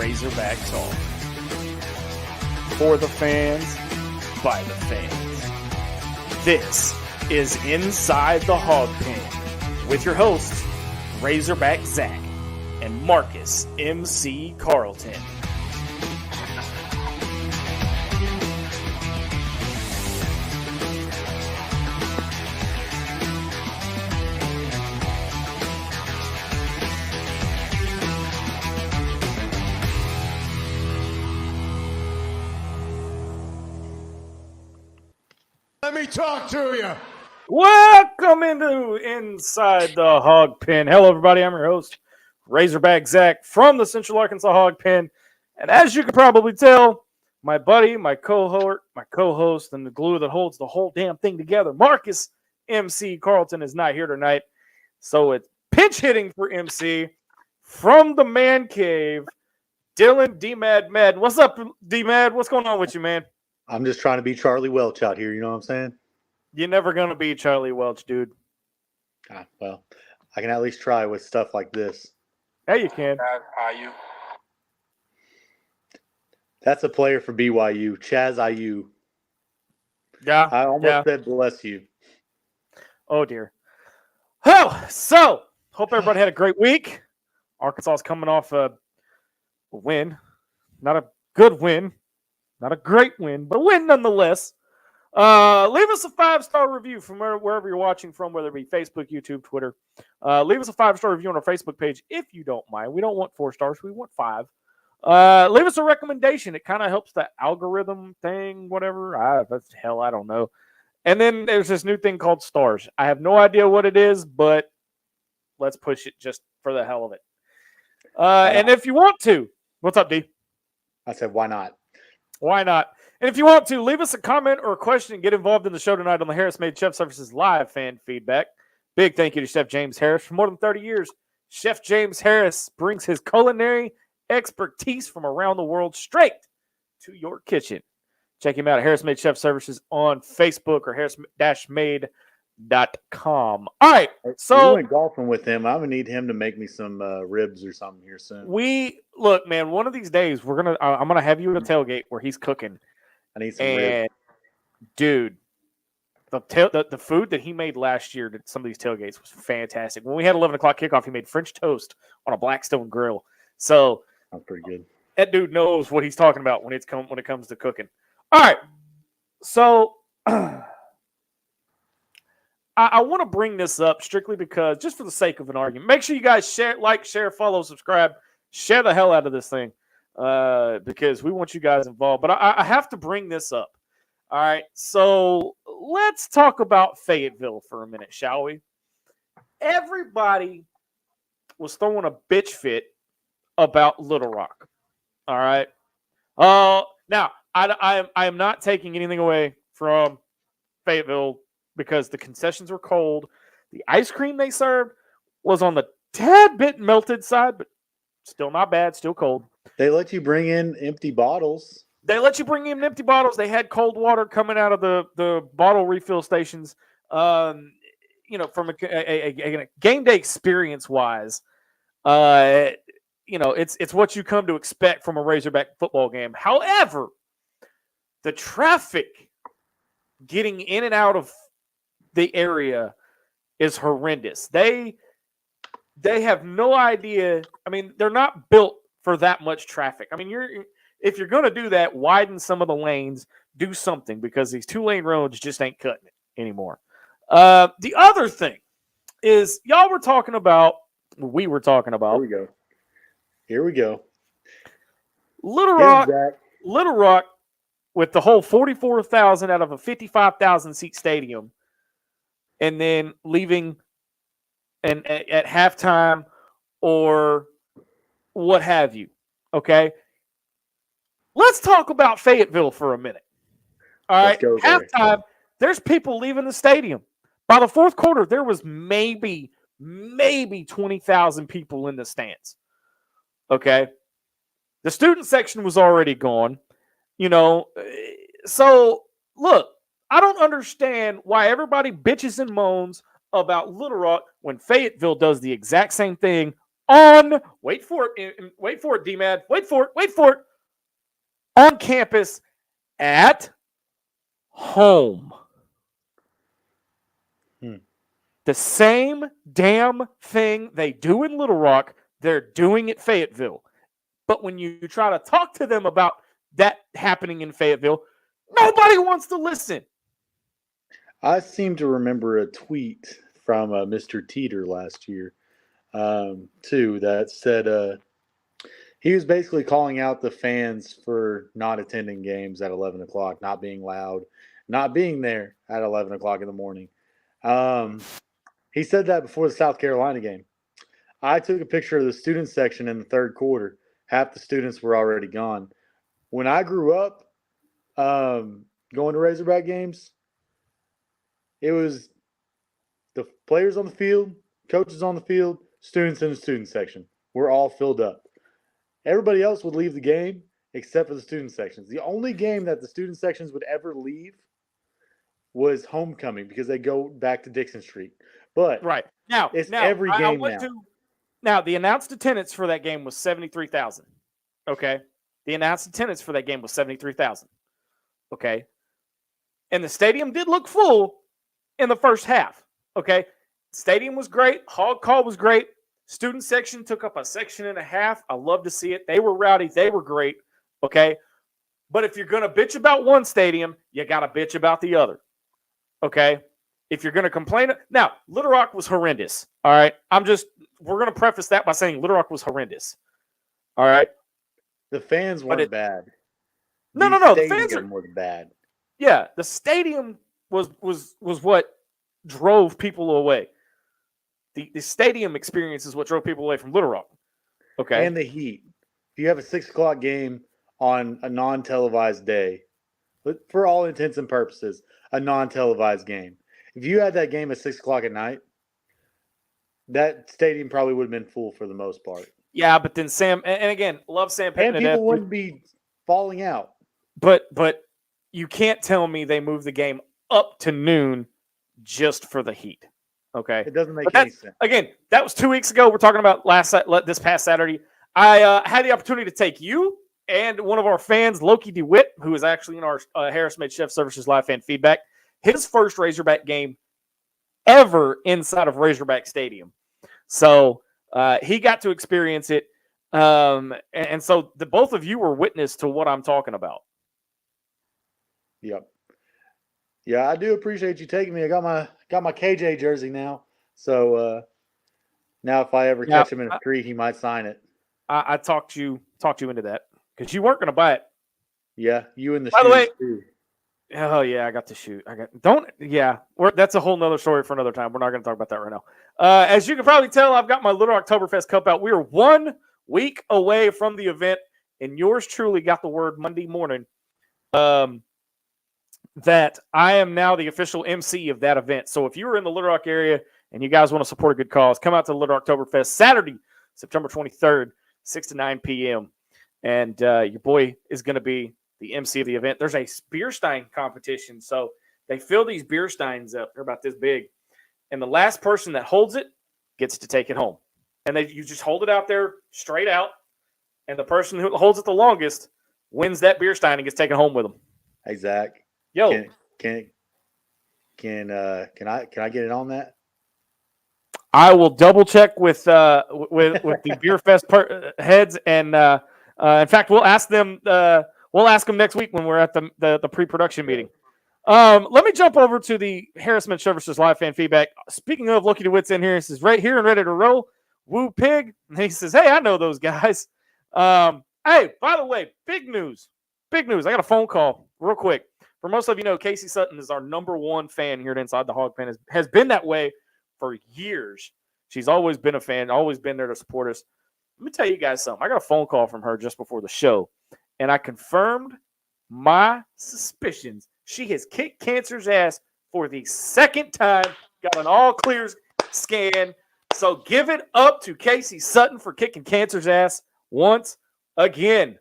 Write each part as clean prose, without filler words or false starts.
Razorback Talk. For the fans, by the fans. This is Inside the Hawg Pen with your hosts, Razorback Zach and Marcus MC Carlton. Let me talk to you. Welcome into Inside the Hawg Pen. Hello, everybody. I'm your host, Razorback Zach from the Central Arkansas Hawg Pen. And as you can probably tell, my buddy, my co-host, and the glue that holds the whole damn thing together, Marcus MC Carlton, is not here tonight. So it's pinch hitting for MC from the man cave, Dylan D-Mad Madden. What's up, D-Mad? What's going on with you, man? I'm just trying to be Charlie Welch out here. You know what I'm saying? You're never going to be Charlie Welch, dude. Well, I can at least try with stuff like this. Yeah, you can. IU. That's a player for BYU, Chaz IU. Yeah. I almost said bless you. Oh, dear. Oh, so hope everybody had a great week. Arkansas is coming off a win. Not a good win. Not a great win, but a win nonetheless. Leave us a 5-star review from wherever you're watching from, whether it be Facebook, YouTube, Twitter. Leave us a 5-star review on our Facebook page if you don't mind. We don't want 4 stars. We want 5. Leave us a recommendation. It kind of helps the algorithm thing, whatever. I don't know. And then there's this new thing called stars. I have no idea what it is, but let's push it just for the hell of it. And if you want to, what's up, D? I said, why not? Why not? And if you want to, leave us a comment or a question and get involved in the show tonight on the Harris Made Chef Services live fan feedback. Big thank you to Chef James Harris. For more than 30 years, Chef James Harris brings his culinary expertise from around the world straight to your kitchen. Check him out at Harris Made Chef Services on Facebook or harris-made.com. All right, so we went golfing with him. I'm gonna need him to make me some ribs or something here soon. Look, man. One of these days, I'm gonna have you at a tailgate where he's cooking. I need some ribs. Dude, the food that he made last year at some of these tailgates was fantastic. When we had 11 o'clock kickoff, he made French toast on a Blackstone grill. So that's pretty good. That dude knows what he's talking about when it comes to cooking. All right, so I want to bring this up strictly because, just for the sake of an argument, make sure you guys share, follow, subscribe, share the hell out of this thing because we want you guys involved. But I have to bring this up. All right, so let's talk about Fayetteville for a minute, shall we? Everybody was throwing a bitch fit about Little Rock. All right. Now, I am not taking anything away from Fayetteville because the concessions were cold. The ice cream they served was on the tad bit melted side, but still not bad, still cold. They let you bring in empty bottles. They had cold water coming out of the bottle refill stations. From a game day experience wise, it's what you come to expect from a Razorback football game. However, the traffic getting in and out of the area is horrendous. They have no idea. I mean, they're not built for that much traffic. I mean, if you're going to do that, widen some of the lanes, do something, because these 2-lane roads just ain't cutting it anymore. The other thing is we were talking about. Here we go. Little Rock, with the whole 44,000 out of a 55,000 seat stadium, and then leaving at halftime or what have you. Okay, let's talk about Fayetteville for a minute. All right, halftime. There's people leaving the stadium. By the fourth quarter, there was maybe 20,000 people in the stands. Okay. The student section was already gone, So, look, I don't understand why everybody bitches and moans about Little Rock when Fayetteville does the exact same thing on, wait for it, D-Mad, wait for it, on campus at home. The same damn thing they do in Little Rock, they're doing at Fayetteville. But when you try to talk to them about that happening in Fayetteville, nobody wants to listen. I seem to remember a tweet from Mr. Teeter last year, too, that said he was basically calling out the fans for not attending games at 11 o'clock, not being loud, not being there at 11 o'clock in the morning. He said that before the South Carolina game. I took a picture of the student section in the third quarter. Half the students were already gone. When I grew up going to Razorback games, it was the players on the field, coaches on the field, students in the student section. We're all filled up. Everybody else would leave the game except for the student sections. The only game that the student sections would ever leave was homecoming because they go back to Dixon Street. But right now, it's every game now. Now, the announced attendance for that game was 73,000. Okay, the announced attendance for that game was 73,000. Okay, and the stadium did look full in the first half. Okay, stadium was great. Hog call was great. Student section took up a section and a half. I love to see it. They were rowdy. They were great. Okay, but if you're gonna bitch about one stadium, you gotta bitch about the other. Okay. If you're going to complain, now Little Rock was horrendous. All right, we're going to preface that by saying Little Rock was horrendous. All right, the fans weren't bad. No, the fans are more bad. Yeah, the stadium was what drove people away. The stadium experience is what drove people away from Little Rock. Okay, and the heat. If you have a 6 o'clock game on a non-televised day, but for all intents and purposes, a non-televised game. If you had that game at 6 o'clock at night, that stadium probably would have been full for the most part. Yeah, but then Sam, and again, love Sam Pittman. And people wouldn't be falling out. But you can't tell me they moved the game up to noon just for the heat. Okay, it doesn't make any sense. Again, that was 2 weeks ago. We're talking about this past Saturday. I had the opportunity to take you and one of our fans, Loki DeWitt, who is actually in our Harris Made Chef Services live fan feedback, his first Razorback game ever inside of Razorback Stadium. So he got to experience it. And so the both of you were witness to what I'm talking about. Yep. Yeah, I do appreciate you taking me. I got my KJ jersey now. So now if I ever catch him in a tree, he might sign it. I talked you into that because you weren't going to buy it. Yeah, you and the By the way, too. Oh yeah, I got to shoot. That's a whole nother story for another time. We're not going to talk about that right now. As you can probably tell, I've got my Little Oktoberfest cup out. We are 1 week away from the event, and yours truly got the word Monday morning that I am now the official MC of that event. So if you are in the Little Rock area and you guys want to support a good cause, come out to the Little Oktoberfest Saturday, September 23rd, 6 to 9 p.m. And your boy is going to be the MC of the event. There's a beer stein competition. So they fill these beer steins up. They're about this big. And the last person that holds it gets to take it home. And you just hold it out there straight out. And the person who holds it the longest wins that beer stein and gets taken home with them. Hey, Zach. Yo. Can I get it on that? I will double check with the Beer Fest heads. And in fact, we'll ask them next week when we're at the pre-production meeting. Let me jump over to the Harrison Services live fan feedback. Speaking of, Loki DeWitt's in here. He says, right here and ready to roll. Woo pig. And he says, hey, I know those guys. Hey, by the way, big news. I got a phone call real quick. For most of you know, Casey Sutton is our number one fan here at Inside the Hawg Pen. Has been that way for years. She's always been a fan, always been there to support us. Let me tell you guys something. I got a phone call from her just before the show, and I confirmed my suspicions. She has kicked cancer's ass for the second time, got an all-clear scan. So give it up to Casey Sutton for kicking cancer's ass once again.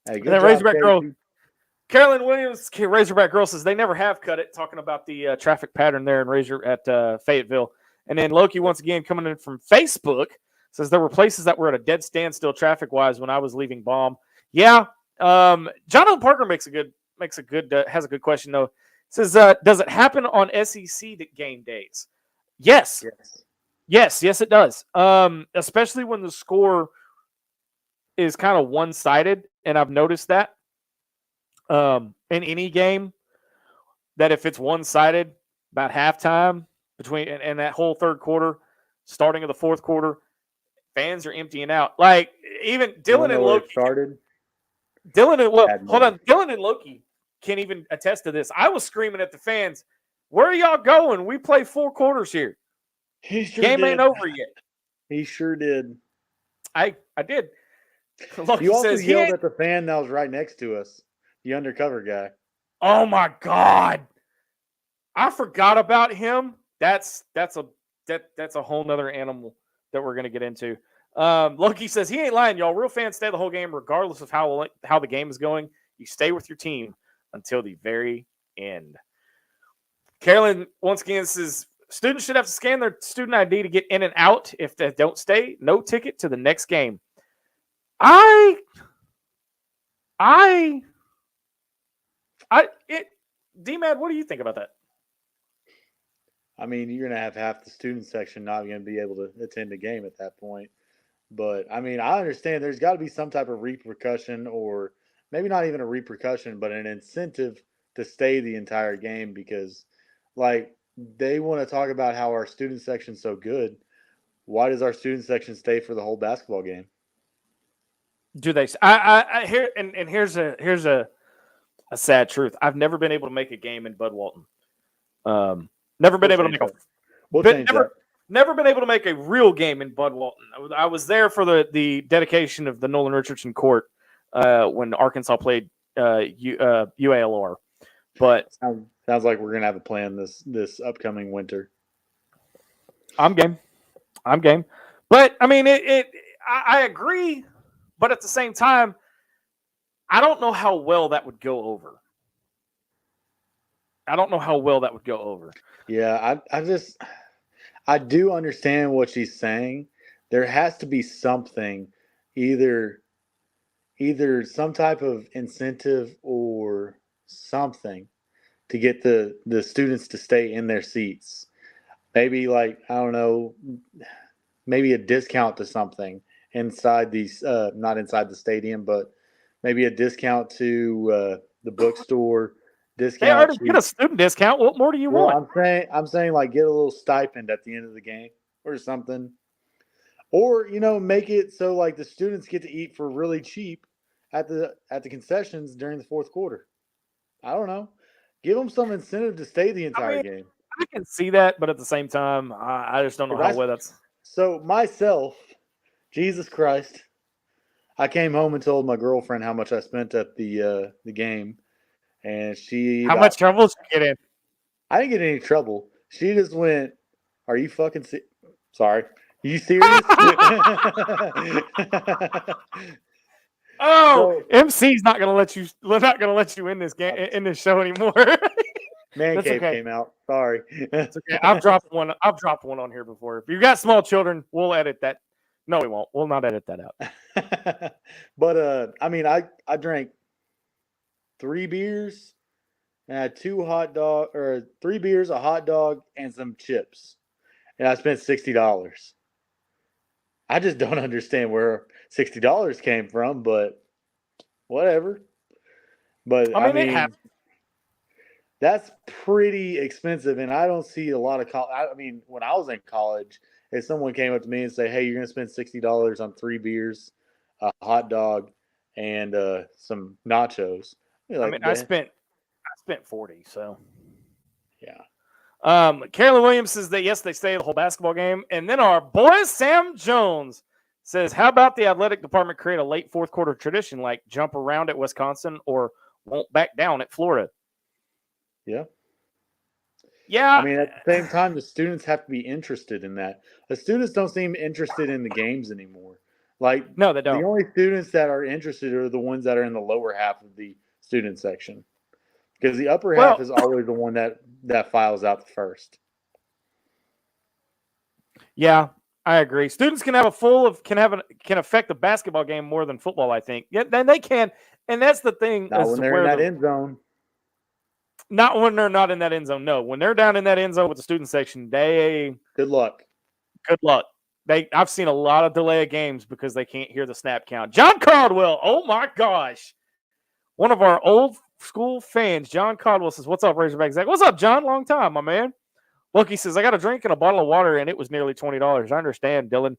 Hey, good job, Razorback Girl. Carolyn Williams, Razorback Girl, says they never have cut it, talking about the traffic pattern there in Fayetteville. And then Loki, once again, coming in from Facebook, Says there were places that were at a dead standstill traffic wise when I was leaving Baum. Yeah. Jonathan Parker has a good question though. Says, does it happen on SEC game days? Yes. Yes, it does. Especially when the score is kind of one-sided, and I've noticed that in any game that if it's one-sided about halftime between and that whole third quarter, starting of the fourth quarter, fans are emptying out. Like even Dylan and Loki started. Dylan and Loki can't even attest to this. I was screaming at the fans, "Where are y'all going? We play 4 quarters here. Game ain't over yet." He sure did. I did. Loki you also says yelled at the fan that was right next to us, the undercover guy. Oh my God. I forgot about him. That's a whole nother animal that we're gonna get into. Loki says he ain't lying, y'all. Real fans stay the whole game, regardless of how the game is going. You stay with your team until the very end. Carolyn once again says students should have to scan their student ID to get in and out. If they don't stay, no ticket to the next game. D-Mad, what do you think about that? I mean, you're going to have half the student section not going to be able to attend the game at that point. But, I mean, I understand there's got to be some type of repercussion, or maybe not even a repercussion, but an incentive to stay the entire game, because, like, they want to talk about how our student section's so good. Why does our student section stay for the whole basketball game? Do they? Here's a sad truth. I've never been able to make a game in Bud Walton. Never been able to make never been able to make a real game in Bud Walton. I was there for the dedication of the Nolan Richardson Court when Arkansas played UALR. But sounds like we're gonna have a plan this upcoming winter. I'm game. But I mean, I agree. But at the same time, I don't know how well that would go over. Yeah, I do understand what she's saying. There has to be something, either some type of incentive or something to get the students to stay in their seats. Maybe, like, I don't know, maybe a discount to something inside these, not inside the stadium, but maybe a discount to the bookstore. Discount. They already get a student discount. What more do you want? I'm saying like get a little stipend at the end of the game or something, or make it so like the students get to eat for really cheap at the concessions during the fourth quarter. I don't know. Give them some incentive to stay the entire game. I can see that, but at the same time, I just don't know how well that's. So myself, Jesus Christ, I came home and told my girlfriend how much I spent at the game. And how much trouble did you get in? I didn't get any trouble. She just went, "Are you fucking sorry? Are you serious?" MC's not gonna let you in this game in this show anymore. Man Cave came out. Sorry. It's okay. I've dropped one on here before. If you got small children, we'll edit that. No, we won't. We'll not edit that out. But I mean, I drank 3 beers, and I had 3 beers, a hot dog, and some chips. And I spent $60. I just don't understand where $60 came from, but whatever. But I mean that's pretty expensive, and I don't see a lot of I mean, when I was in college, if someone came up to me and say, "Hey, you're going to spend $60 on 3 beers, a hot dog, and some nachos." Like, I mean, I spent 40, so yeah. Carolyn Williams says that yes, they stay the whole basketball game, and then our boy Sam Jones says, "How about the athletic department create a late fourth quarter tradition like jump around at Wisconsin or won't back down at Florida?" Yeah. I mean, at the same time, the students have to be interested in that. The students don't seem interested in the games anymore. Like, no, they don't. The only students that are interested are the ones that are in the lower half of the student section, because the upper half is always the one that files out the first. Yeah, I agree. Students can can affect the basketball game more than football, I think. Yeah, then they can, and that's the thing. Not when they're in that end zone. Not when they're not in that end zone. No, when they're down in that end zone with the student section, good luck. Good luck. I've seen a lot of delay of games because they can't hear the snap count. John Caldwell, oh my gosh. One of our old school fans, John Caldwell, says, "What's up, Razorback Zach?" What's up, John? Long time, my man. Look, he says, "I got a drink and a bottle of water, and it was nearly $20. I understand, Dylan.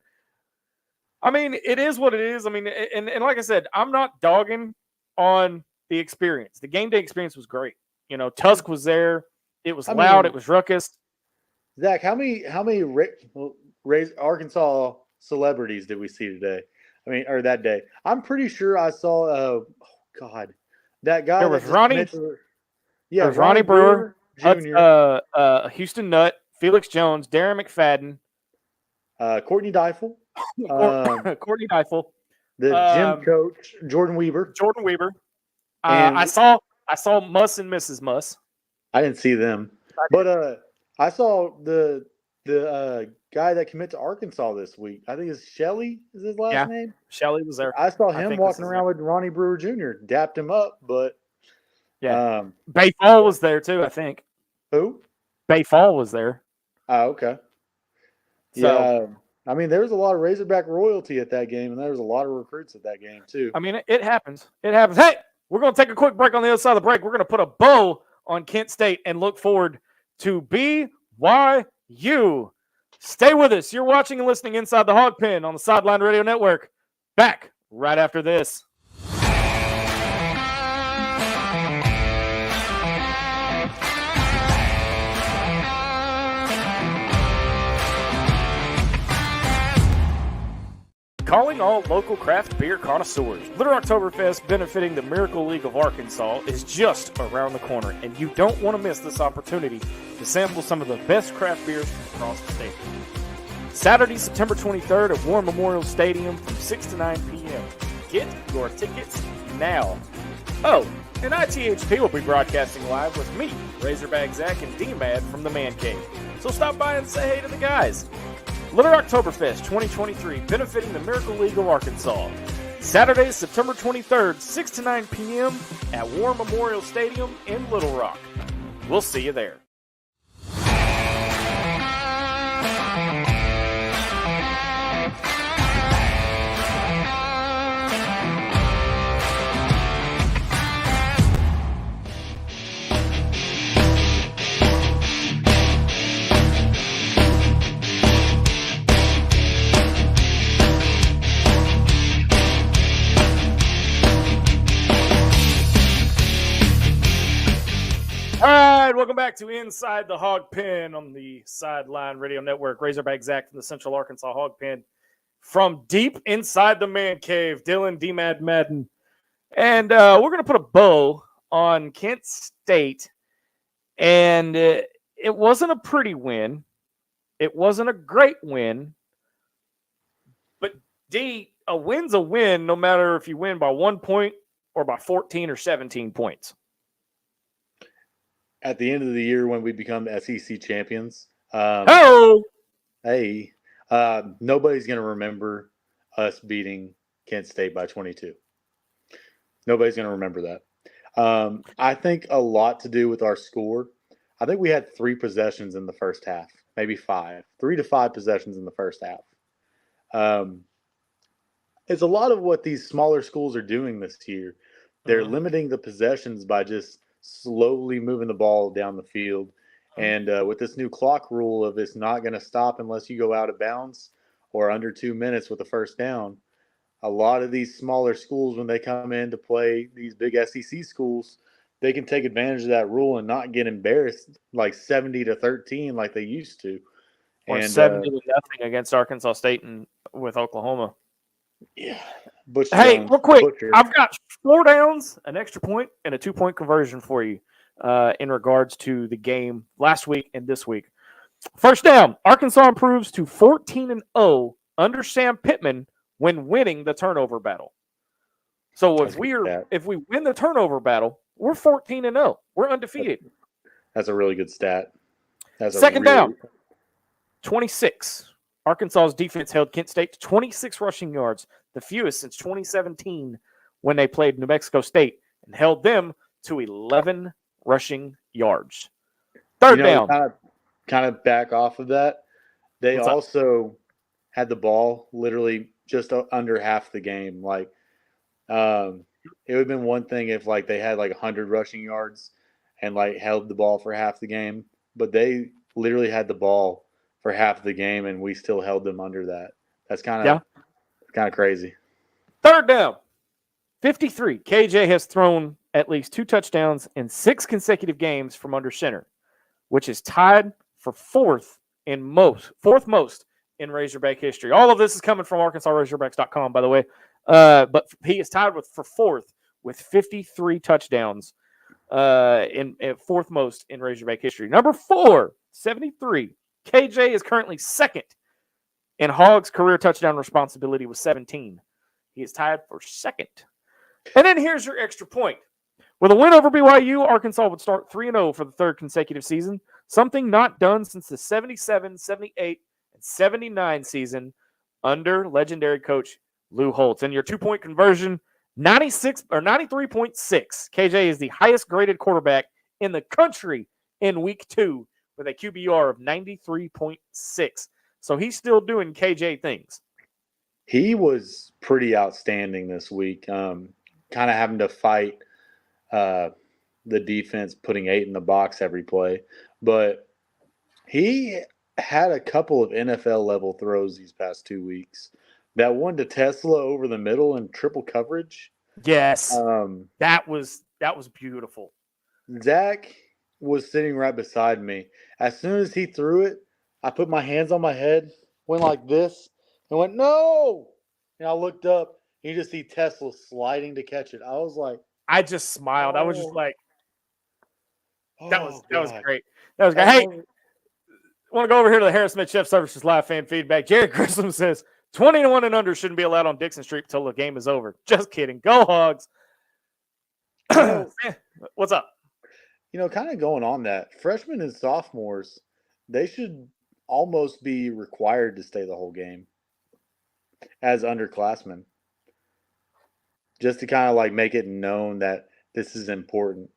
I mean, it is what it is. I mean, and like I said, I'm not dogging on the experience. The game day experience was great. You know, Tusk was there. It was loud. It was ruckus. Zach, how many Arkansas celebrities did we see today? I mean, or that day? I'm pretty sure I saw. That guy. There was Ronnie. Yeah, there was Ronnie Brewer, Jr., Houston Nutt, Felix Jones, Darren McFadden, Courtney Deifel, Courtney Deifel, the gym coach Jordan Weaver. I saw Muss and Mrs. Muss. I didn't see them, but I saw the guy that committed to Arkansas this week. I think it's Shelley is his last name. Shelley was there. I saw him walking around with Ronnie Brewer Jr. Dapped him up, but Bay Fall was there too, I think. Who? Bay Fall was there. Oh, okay. So, I mean, there was a lot of Razorback royalty at that game, and there was a lot of recruits at that game too. I mean, it happens. It happens. Hey, we're going to take a quick break. On the other side of the break, we're going to put a bow on Kent State and look forward to BYU. Stay with us. You're watching and listening inside the Hawg Pen on the Sideline Radio Network. Back right after this. Calling all local craft beer connoisseurs. Little Oktoberfest, benefiting the Miracle League of Arkansas, is just around the corner, and you don't want to miss this opportunity to sample some of the best craft beers from across the state. Saturday, September 23rd at War Memorial Stadium from 6 to 9 p.m. Get your tickets now. Oh, and ITHP will be broadcasting live with me, Razorback Zach, and D-Mad from the Man Cave. So stop by and say hey to the guys. Little Oktoberfest 2023, benefiting the Miracle League of Arkansas. Saturday, September 23rd, 6 to 9 p.m. at War Memorial Stadium in Little Rock. We'll see you there. All right, welcome back to Inside the Hawg Pen on the Sideline Radio Network. Razorback Zach from the Central Arkansas Hawg Pen from deep inside the Man Cave. Dylan D-Mad Madden. And we're going to put a bow on Kent State. And it wasn't a pretty win. It wasn't a great win. But D, a win's a win no matter if you win by 1 point or by 14 or 17 points. At the end of the year when we become SEC champions, nobody's going to remember us beating Kent State by 22. Nobody's going to remember that. I think a lot to do with our score. I think we had 3 possessions in the first half, maybe 5. 3 to 5 possessions in the first half. It's a lot of what these smaller schools are doing this year. They're limiting the possessions by just slowly moving the ball down the field. And with this new clock rule of it's not going to stop unless you go out of bounds or under 2 minutes with a first down, a lot of these smaller schools, when they come in to play these big SEC schools, they can take advantage of that rule and not get embarrassed like 70-13 like they used to. Or 70-0 against Arkansas State and with Oklahoma. Yeah. Hey, real quick, I've got 4 downs, an extra point, and a 2-point conversion for you in regards to the game last week and this week. First down, Arkansas improves to 14-0 under Sam Pittman when winning the turnover battle. So if we win the turnover battle, we're 14-0. We're undefeated. That's a really good stat. Second down, 26. Arkansas's defense held Kent State to 26 rushing yards, the fewest since 2017 when they played New Mexico State, and held them to 11 rushing yards. Third down. Kind of back off of that. They What's up? also had the ball literally just under half the game. Like, it would have been one thing if like they had like 100 rushing yards and like held the ball for half the game, but they literally had the ball for half the game and we still held them under that. That's kind of crazy. Third down. 53. KJ has thrown at least 2 touchdowns in 6 consecutive games from under center, which is tied for fourth most in Razorback history. All of this is coming from ArkansasRazorbacks.com, by the way. But he is tied for fourth with 53 touchdowns, in fourth most in Razorback history. Number 4, 73. KJ is currently second in Hogg's career touchdown responsibility with 17. He is tied for second. And then here's your extra point. With a win over BYU, Arkansas would start 3-0 for the third consecutive season, something not done since the 77, 78, and 79 season under legendary coach Lou Holtz. And your 2-point conversion, 96 or 93.6. KJ is the highest graded quarterback in the country in week 2 with a QBR of 93.6. So he's still doing KJ things. He was pretty outstanding this week. Kind of having to fight the defense, putting 8 in the box every play. But he had a couple of NFL level throws these past 2 weeks. That one to Tesla over the middle in triple coverage. Yes. That was beautiful. Zach was sitting right beside me. As soon as he threw it, I put my hands on my head, went like this, and went, no! And I looked up, and you just see Tesla sliding to catch it. I was like, I just smiled. I was just like, that was great. That was great. I Hey, want to go over here to the Harris Smith Chef Services live fan feedback. Jared Grissom says 21 and under shouldn't be allowed on Dixon Street until the game is over. Just kidding. Go Hogs. What's up? Kind of going on that, freshmen and sophomores, they should almost be required to stay the whole game as underclassmen, just to kind of like make it known that this is important.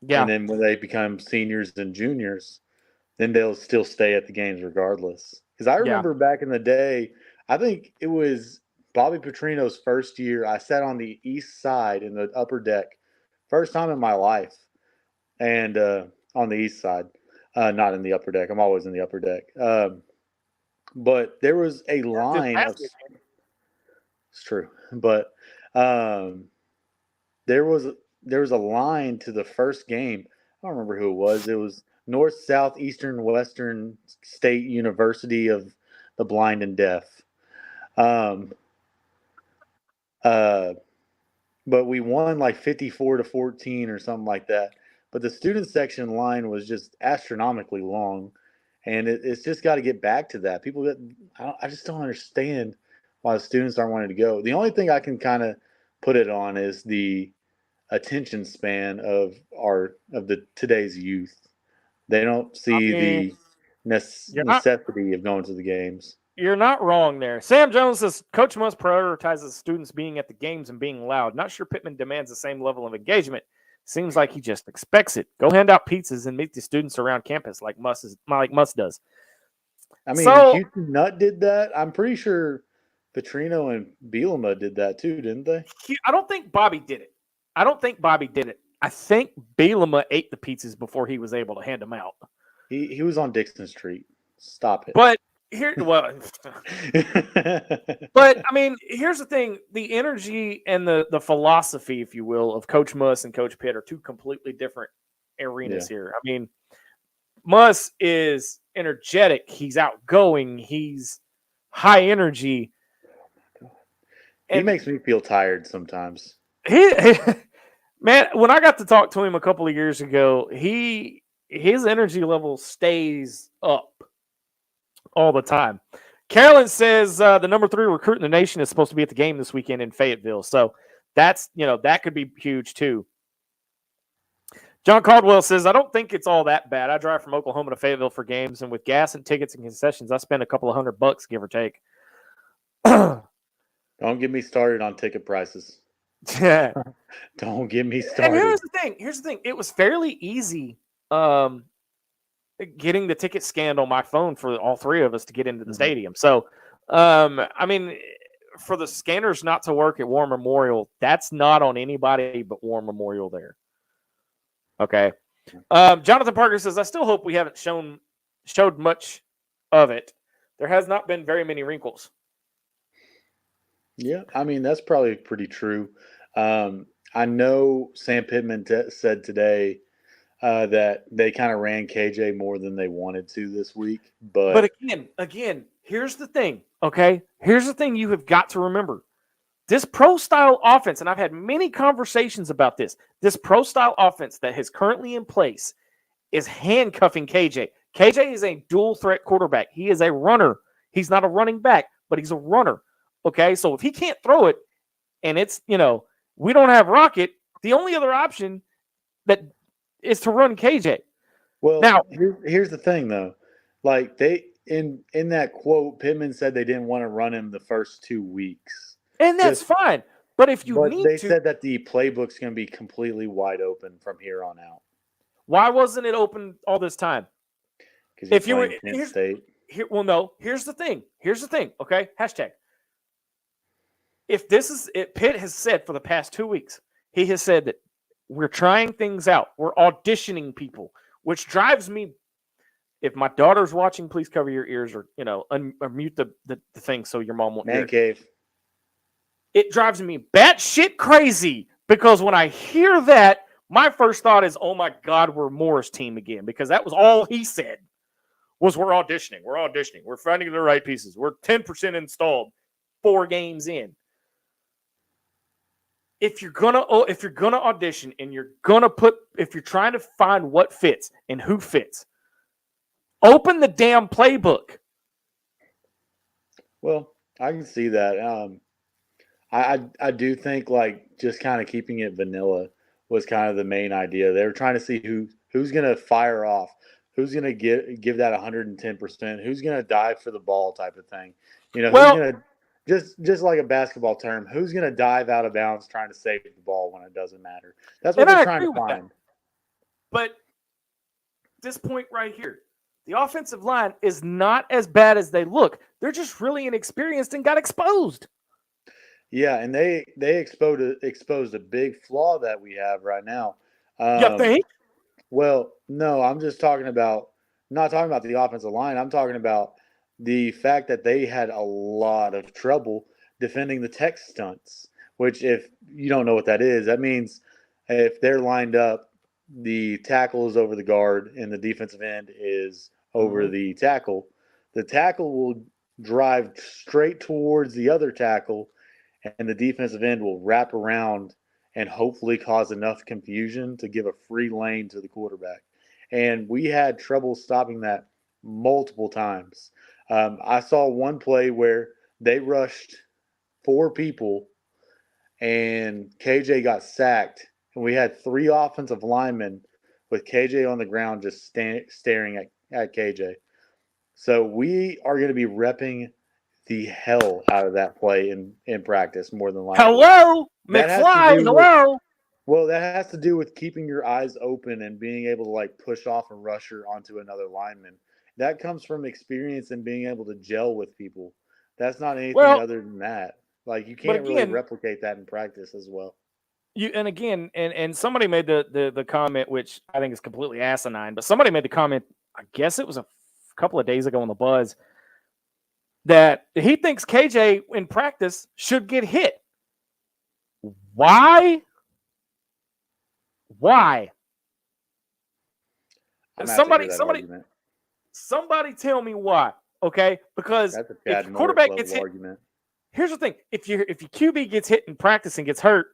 Yeah. And then when they become seniors and juniors, then they'll still stay at the games regardless. Because I remember back in the day, I think it was Bobby Petrino's first year. I sat on the east side in the upper deck. First time in my life. And on the east side. Not in the upper deck. I'm always in the upper deck. But there was a line of – it's true. But there was a line to the first game. I don't remember who it was. It was North, South, Eastern, Western State University of the Blind and Deaf. But we won like 54-14 or something like that. But the student section line was just astronomically long, and it's just got to get back to that. I just don't understand why the students aren't wanting to go. The only thing I can kind of put it on is the attention span of today's youth. They don't see the necessity of going to the games. You're not wrong there. Sam Jones says Coach must prioritize the students being at the games and being loud. Not sure Pittman demands the same level of engagement. Seems like he just expects it. Go hand out pizzas and meet the students around campus like Muss does. I mean, Houston Nutt did that. I'm pretty sure Petrino and Bielema did that too, didn't they? I don't think Bobby did it. I think Bielema ate the pizzas before he was able to hand them out. He was on Dixon Street. Stop it. But but I mean, here's the thing: the energy and the philosophy, if you will, of Coach Muss and Coach Pitt are two completely different arenas here. I mean, Muss is energetic, he's outgoing, he's high energy. He makes me feel tired sometimes. Man, when I got to talk to him a couple of years ago, his energy level stays up all the time. Carolyn says the number 3 recruit in the nation is supposed to be at the game this weekend in Fayetteville. So that's, that could be huge too. John Caldwell says, I don't think it's all that bad. I drive from Oklahoma to Fayetteville for games, and with gas and tickets and concessions, I spend a couple of $100, give or take. Don't get me started on ticket prices. Yeah. Don't get me And started. here's the thing. It was fairly easy getting the ticket scanned on my phone for all three of us to get into the stadium. So, I mean, for the scanners not to work at War Memorial, that's not on anybody but War Memorial there. Okay. Jonathan Parker says, I still hope we haven't showed much of it. There has not been very many wrinkles. Yeah, I mean, that's probably pretty true. I know Sam Pittman said today that they kind of ran KJ more than they wanted to this week. But again, here's the thing, okay? Here's the thing you have got to remember. This pro-style offense, and I've had many conversations about this pro-style offense that is currently in place is handcuffing KJ. KJ is a dual-threat quarterback. He is a runner. He's not a running back, but he's a runner, okay? So if he can't throw it, and it's, we don't have Rocket, the only other option that is to run KJ. Well, now here's the thing, though. Like, they in that quote, Pittman said they didn't want to run him the first 2 weeks. And that's fine. But if you need they said that the playbook's going to be completely wide open from here on out. Why wasn't it open all this time? Because if you were Penn State. No. Here's the thing. Okay. Hashtag. If Pitt has said for the past 2 weeks, he has said that we're trying things out. We're auditioning people, which drives me. If my daughter's watching, please cover your ears or unmute the thing so your mom won't hear. Man cave. It drives me batshit crazy because when I hear that, my first thought is, oh my God, we're Moore's team again, because that was all he said was we're auditioning. We're finding the right pieces. We're 10% installed 4 games in. If you're gonna audition and if you're trying to find what fits and who fits, open the damn playbook. Well, I can see that. I do think just kind of keeping it vanilla was kind of the main idea. They were trying to see who's going to fire off, who's going to give that 110%, who's going to dive for the ball type of thing. Who's going to just like a basketball term, who's going to dive out of bounds trying to save the ball when it doesn't matter. That's what they're trying to find. But this point right here, the offensive line is not as bad as they look. They're just really inexperienced and got exposed. Yeah, and they exposed a big flaw that we have right now. You think? Well, no, I'm just not talking about the offensive line. I'm talking about the fact that they had a lot of trouble defending the tech stunts, which if you don't know what that is, that means if they're lined up, the tackle is over the guard and the defensive end is over the tackle. The tackle will drive straight towards the other tackle, and the defensive end will wrap around and hopefully cause enough confusion to give a free lane to the quarterback. And we had trouble stopping that multiple times. I saw one play where they rushed 4 people and KJ got sacked, and we had 3 offensive linemen with KJ on the ground just staring at KJ. So we are going to be repping the hell out of that play in practice more than likely. Hello, McFly. Hello. Well, that has to do with keeping your eyes open and being able to push off a rusher onto another lineman. That comes from experience and being able to gel with people. That's not anything other than that. You can't really replicate that in practice as well. And somebody made the comment, which I think is completely asinine, but somebody made the comment, I guess it was a couple of days ago on the Buzz, that he thinks KJ in practice should get hit. Why? Somebody tell me why. Okay, because that's a if your quarterback gets hit, argument. Here's the thing: if your QB gets hit in practice and gets hurt,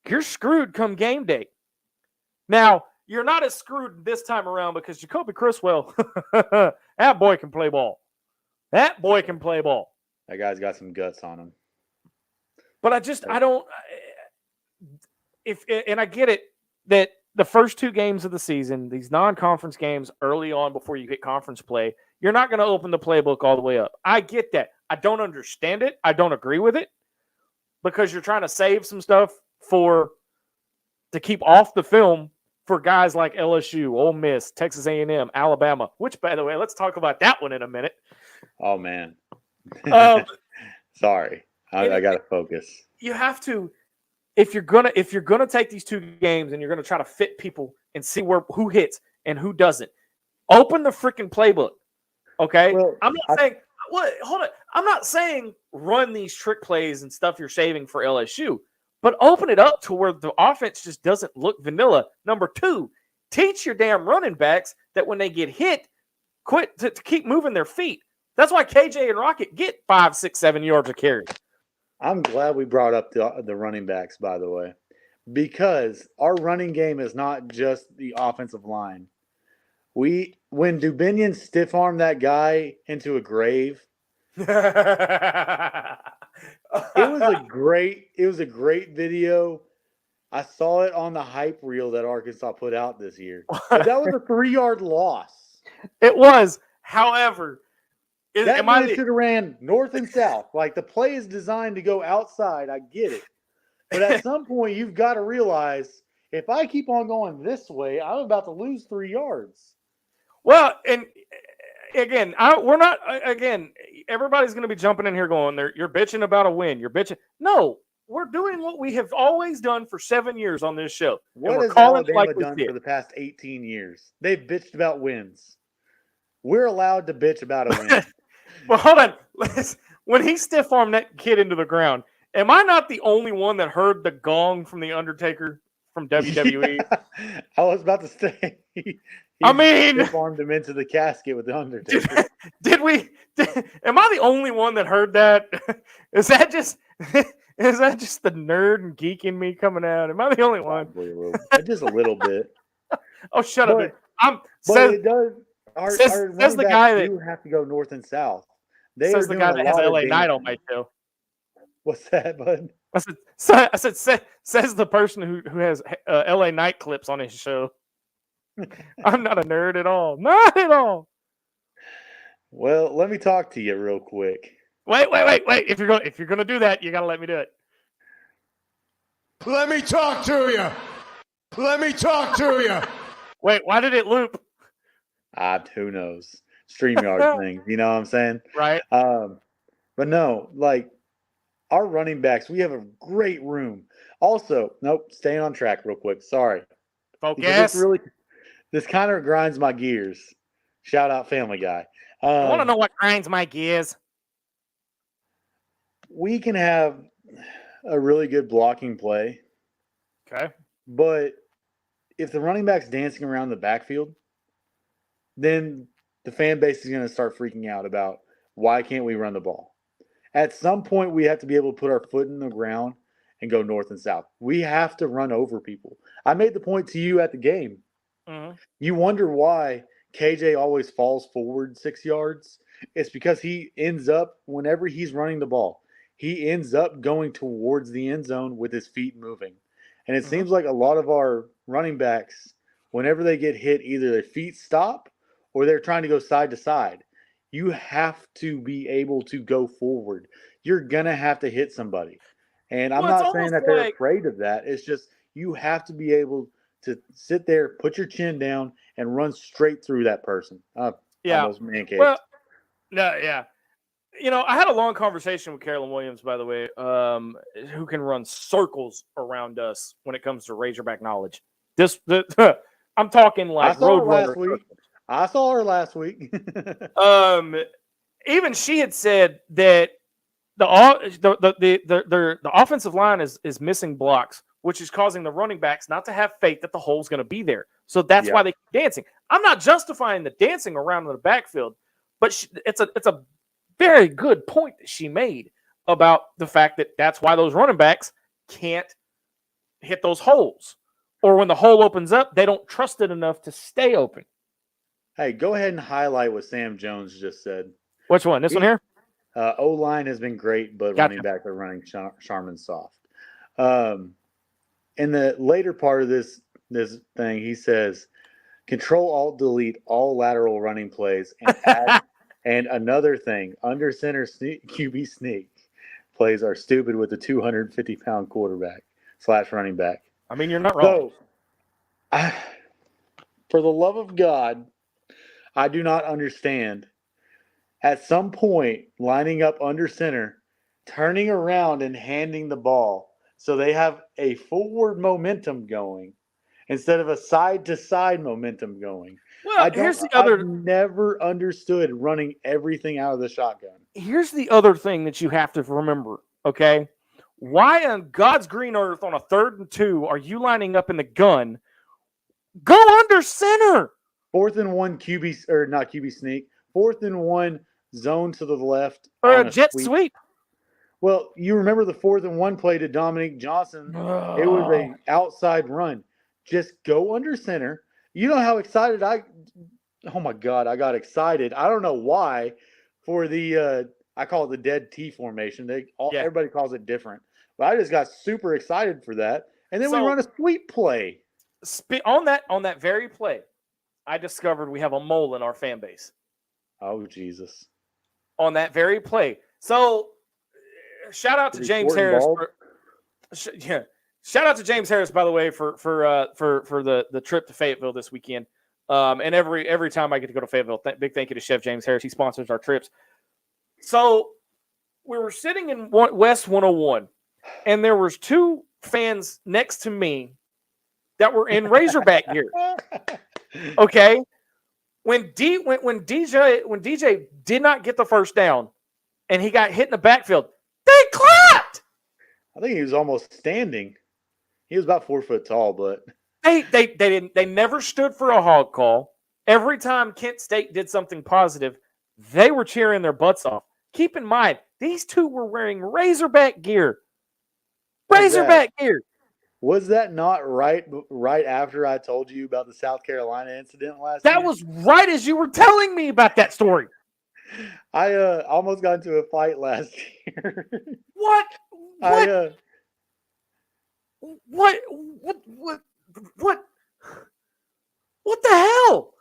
you're screwed come game day. Now you're not as screwed this time around because Jacoby Criswell, that boy can play ball. That guy's got some guts on him. But I don't. And I get it that the first 2 games of the season, these non-conference games early on before you hit conference play, you're not going to open the playbook all the way up. I get that. I don't understand it. I don't agree with it because you're trying to save some stuff to keep off the film for guys like LSU, Ole Miss, Texas A&M, Alabama, which, by the way, let's talk about that one in a minute. Oh, man. Um, Sorry. I got to focus. You have to, if you're gonna take these 2 games and you're gonna try to fit people and see who hits and who doesn't, open the freaking playbook. Okay, Well, I'm not saying what. Hold on, I'm not saying run these trick plays and stuff you're saving for LSU, but open it up to where the offense just doesn't look vanilla. Number 2, teach your damn running backs that when they get hit, quit to keep moving their feet. That's why KJ and Rocket get 5, 6, 7 yards of carry. I'm glad we brought up the running backs, by the way, because our running game is not just the offensive line. When Dubinion stiff-armed that guy into a grave, it was a great video. I saw it on the hype reel that Arkansas put out this year. But that was a 3-yard loss. It was. However, that man should have ran north and south. Like, the play is designed to go outside. I get it. But at some point, you've got to realize, if I keep on going this way, I'm about to lose 3 yards. Well, and again, everybody's going to be jumping in here going, you're bitching about a win. You're bitching. No, we're doing what we have always done for 7 years on this show. What has Alabama done for the past 18 years? They've bitched about wins. We're allowed to bitch about a win. Well, hold on. When he stiff-armed that kid into the ground, am I not the only one that heard the gong from The Undertaker from WWE? Yeah, I was about to say. He stiff-armed him into the casket with The Undertaker. Am I the only one that heard that? Is that just the nerd and geek in me coming out? Am I the only one? Just a little bit. Oh, shut up. It does. Says the guy that do have to go north and south. Says the guy that has LA Knight on my show. What's that, bud? I said says the person who has LA Knight clips on his show. I'm not a nerd at all. Not at all. Well, let me talk to you real quick. Wait. If you're gonna do that, you gotta let me do it. Let me talk to you. Let me talk to you. Wait, why did it loop? Who knows? StreamYard thing. You know what I'm saying? Right. But no, like, our running backs, we have a great room. Also, staying on track real quick. Sorry. Focus. This kind of grinds my gears. Shout out Family Guy. I want to know what grinds my gears. We can have a really good blocking play. Okay. But if the running back's dancing around the backfield, then the fan base is going to start freaking out about, why can't we run the ball? At some point, we have to be able to put our foot in the ground and go north and south. We have to run over people. I made the point to you at the game. Mm-hmm. You wonder why KJ always falls forward 6 yards. It's because he ends up, whenever he's running the ball, he ends up going towards the end zone with his feet moving. And it seems like a lot of our running backs, whenever they get hit, either their feet stop or they're trying to go side to side. You have to be able to go forward. You're going to have to hit somebody. And I'm not saying that they're afraid of that. It's just, you have to be able to sit there, put your chin down, and run straight through that person. Almost man-caved. Well, no, yeah. You know, I had a long conversation with Carolyn Williams, by the way, who can run circles around us when it comes to Razorback knowledge. I'm talking like Roadrunner. I saw her last week. Even she had said that the offensive line is missing blocks, which is causing the running backs not to have faith that the hole's going to be there. So that's why they keep dancing. I'm not justifying the dancing around in the backfield, but it's a very good point that she made about the fact that that's why those running backs can't hit those holes. Or when the hole opens up, they don't trust it enough to stay open. Hey, go ahead and highlight what Sam Jones just said. Which one? This one here? O-line has been great, but running back are running Charmin soft. In the later part of this this thing. He says, Control Alt Delete all lateral running plays and add and another thing, under center QB sneak plays are stupid with a 250-pound quarterback / running back. I mean, you're not wrong. So, for the love of God, I do not understand. At some point, lining up under center, turning around and handing the ball so they have a forward momentum going instead of a side-to-side momentum going. Well, I've never understood running everything out of the shotgun. Here's the other thing that you have to remember, okay? Why on God's green earth on a 3rd and 2 are you lining up in the gun? Go under center. 4th and 1 QB, or not QB sneak. 4th and 1 zone to the left. Or a jet sweep. Well, you remember the 4th and 1 play to Dominique Johnson. It was an outside run. Just go under center. You know how excited oh my God, I got excited. I don't know why for the, I call it the dead T formation. Everybody calls it different. But I just got super excited for that. And then we run a sweep play. On that very play, I discovered we have a mole in our fan base. Oh, Jesus. On that very play. So, shout out to James Harris. Shout out to James Harris, by the way, for the trip to Fayetteville this weekend. And every time I get to go to Fayetteville, big thank you to Chef James Harris. He sponsors our trips. So we were sitting in West 101, and there was 2 fans next to me that were in Razorback gear. Okay, when DJ did not get the first down, and he got hit in the backfield, they clapped. I think he was almost standing. He was about 4 foot tall, but they never stood for a hog call. Every time Kent State did something positive, they were cheering their butts off. Keep in mind, these 2 were wearing Razorback gear. Gear. Was that not right after I told you about the South Carolina incident last year? That was right as you were telling me about that story. I almost got into a fight last year. What? What the hell?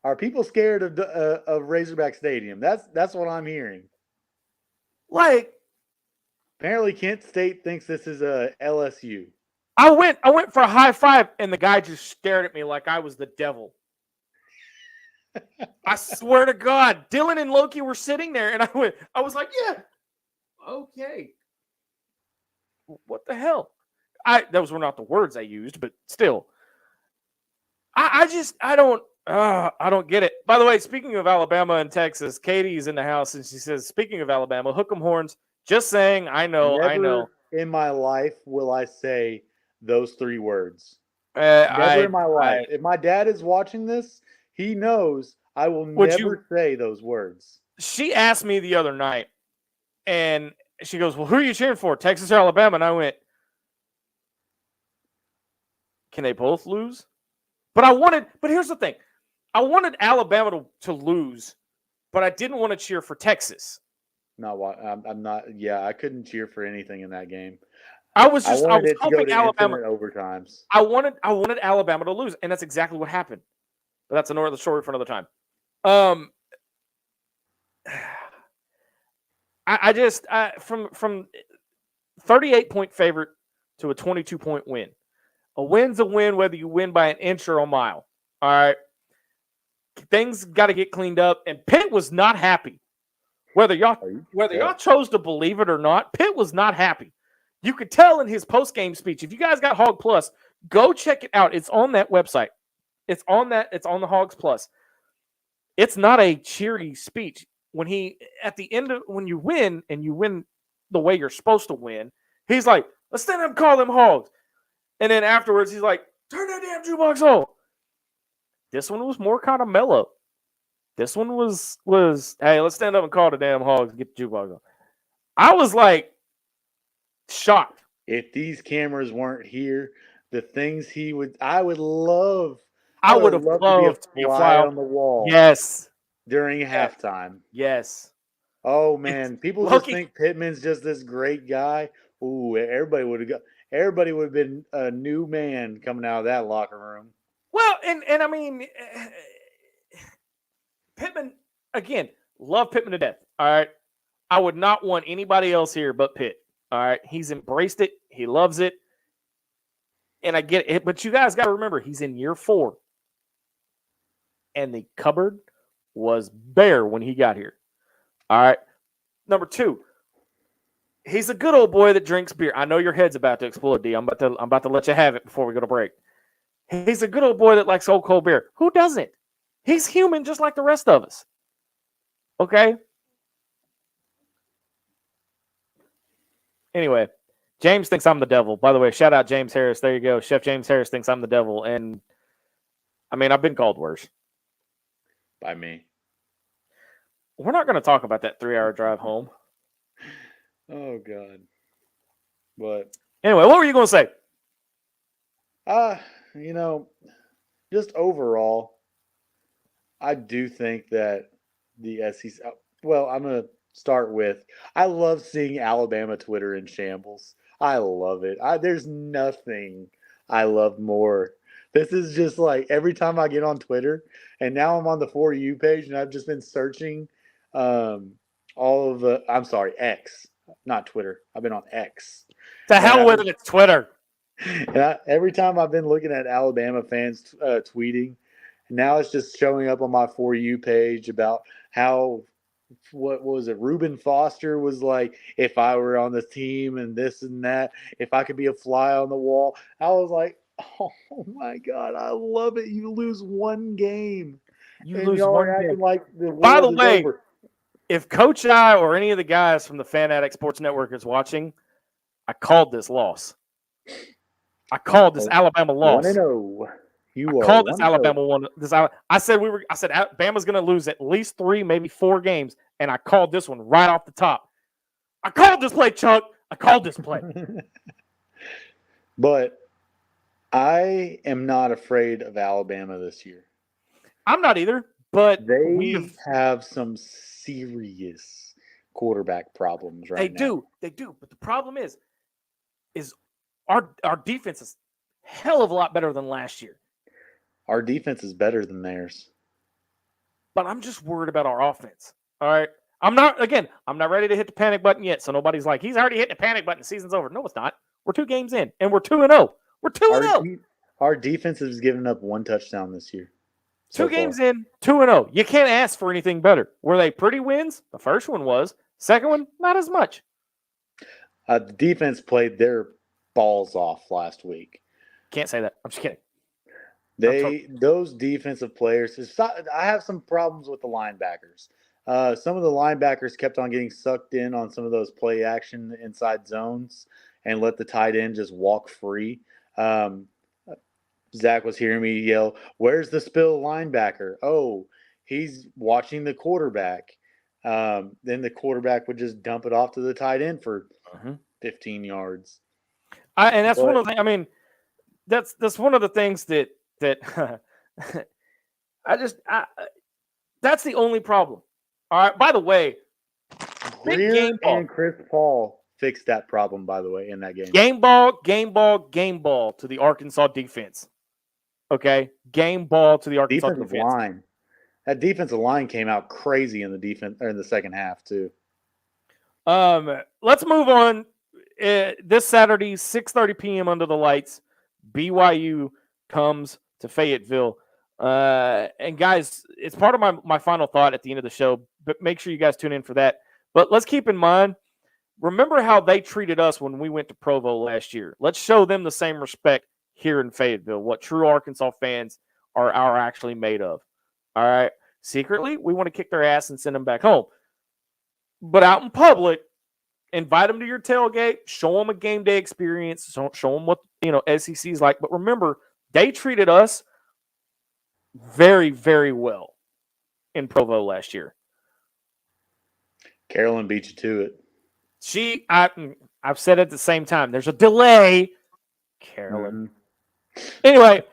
Are people scared of Razorback Stadium? That's what I'm hearing. Like, apparently Kent State thinks this is a LSU. I went for a high five, and the guy just stared at me like I was the devil. I swear to God, Dylan and Loki were sitting there, and I was like, yeah, okay. What the hell? Those were not the words I used, but still. I don't get it. By the way, speaking of Alabama and Texas, Katie's in the house, and she says, speaking of Alabama, hook 'em horns. Just saying, I know. Never in my life will I say those 3 words. Never in my life. If my dad is watching this, he knows I will never say those words. She asked me the other night, and she goes, well, who are you cheering for, Texas or Alabama? And I went, can they both lose? But here's the thing. I wanted Alabama to lose, but I didn't want to cheer for Texas. No, I'm not. Yeah, I couldn't cheer for anything in that game. I was hoping Alabama overtimes. I wanted Alabama to lose, and that's exactly what happened. But that's another story for another time. From 38-point favorite to a 22-point win. A win's a win, whether you win by an inch or a mile. All right. Things got to get cleaned up, and Pitt was not happy. Whether y'all chose to believe it or not, Pitt was not happy. You could tell in his post-game speech. If you guys got Hawg Plus, go check it out. It's on that website. It's on the Hogs Plus. It's not a cheery speech. When you win and you win the way you're supposed to win, he's like, let's stand up and call them Hogs. And then afterwards, he's like, turn that damn jukebox on. This one was more kind of mellow. This one was, hey, let's stand up and call the damn Hogs and get the jukebox on. I was like shocked. If these cameras weren't here, the things I would love. I would have loved to be a fly on the wall. Yes. During halftime. Yes. Oh man, people just think Pittman's just this great guy. Ooh, everybody would have been a new man coming out of that locker room. Well, and I mean, Pittman, again, love Pittman to death. All right. I would not want anybody else here but Pitt. All right. He's embraced it. He loves it. And I get it. But you guys got to remember, he's in year 4. And the cupboard was bare when he got here. All right. Number 2, he's a good old boy that drinks beer. I know your head's about to explode, D. I'm about to let you have it before we go to break. He's a good old boy that likes old cold beer. Who doesn't? He's human just like the rest of us. Okay? Anyway, James thinks I'm the devil. By the way, shout out James Harris. There you go. Chef James Harris thinks I'm the devil. And, I mean, I've been called worse. By me. We're not going to talk about that 3-hour drive home. Oh, God. But anyway, what were you going to say? Just overall, I do think that the SEC. Well, I'm going to start with, I love seeing Alabama Twitter in shambles. I love it. There's nothing I love more. This is just like every time I get on Twitter, and now I'm on the For You page, and I've just been searching X, not Twitter. I've been on X. To hell with it, it's Twitter. And every time I've been looking at Alabama fans tweeting, now it's just showing up on my For You page about how, what was it? Reuben Foster was like, if I were on the team and this and that, if I could be a fly on the wall. I was like, oh my God, I love it. You lose one game. You lose one game. Like by the way, if Coach I or any of the guys from the Fan Addict Sports Network is watching, I called this loss. I called this Alabama loss. 1-0. I called this Alabama one. I said Alabama's going to lose at least 3, maybe 4 games, and I called this one right off the top. I called this play, Chuck. I called this play. But I am not afraid of Alabama this year. I'm not either, but they have some serious quarterback problems right now. They do. But the problem is our defense is a hell of a lot better than last year. Our defense is better than theirs. But I'm just worried about our offense. All right. I'm not ready to hit the panic button yet. So nobody's like, he's already hit the panic button. The season's over. No, it's not. We're 2 games in, and we're 2-0. We're 2-0. Our defense has given up 1 touchdown this year. 2 games in, 2-0. You can't ask for anything better. Were they pretty wins? The first one was. Second one, not as much. The defense played their balls off last week. Can't say that. I'm just kidding. Those defensive players. I have some problems with the linebackers. Some of the linebackers kept on getting sucked in on some of those play action inside zones and let the tight end just walk free. Zach was hearing me yell, "Where's the spill linebacker?" Oh, he's watching the quarterback. Then the quarterback would just dump it off to the tight end for 15 yards. That's one of the things. I mean, that's one of the things that that's the only problem. All right. By the way, Greer and Chris Paul fixed that problem, by the way, in that game. Game ball to the Arkansas defense. Okay? Game ball to the Arkansas defense. Line. That defensive line came out crazy in the defense or in the second half, too. Let's move on. This Saturday, 6:30 p.m. under the lights, BYU comes to Fayetteville. And guys, it's part of my final thought at the end of the show, but make sure you guys tune in for that. But let's keep in mind, remember how they treated us when we went to Provo last year. Let's show them the same respect here in Fayetteville, what true Arkansas fans are actually made of. All right. Secretly, we want to kick their ass and send them back home. But out in public, invite them to your tailgate, show them a game day experience, show them what SEC is like. But remember, they treated us very, very well in Provo last year. Carolyn beat you to it. I've said it at the same time. There's a delay. Carolyn. Anyway,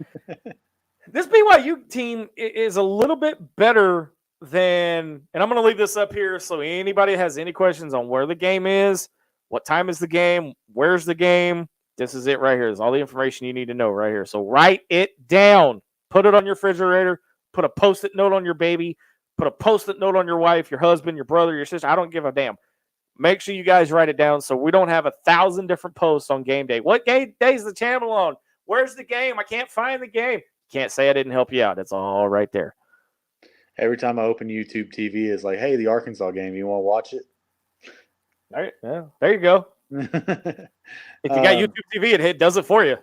this BYU team is a little bit better than, and I'm going to leave this up here so anybody has any questions on where the game is, What time is the game? Where's the game? This is it right here. There's all the information you need to know right here. So write it down. Put it on your refrigerator. Put a Post-it note on your baby. Put a Post-it note on your wife, your husband, your brother, your sister. I don't give a damn. Make sure you guys write it down so we don't have 1,000 different posts on game day. What game day is the channel on? Where's the game? I can't find the game. Can't say I didn't help you out. It's all right there. Every time I open YouTube TV, it's like, hey, the Arkansas game. You want to watch it? All right, yeah, there you go. If you got YouTube TV, it does it for you.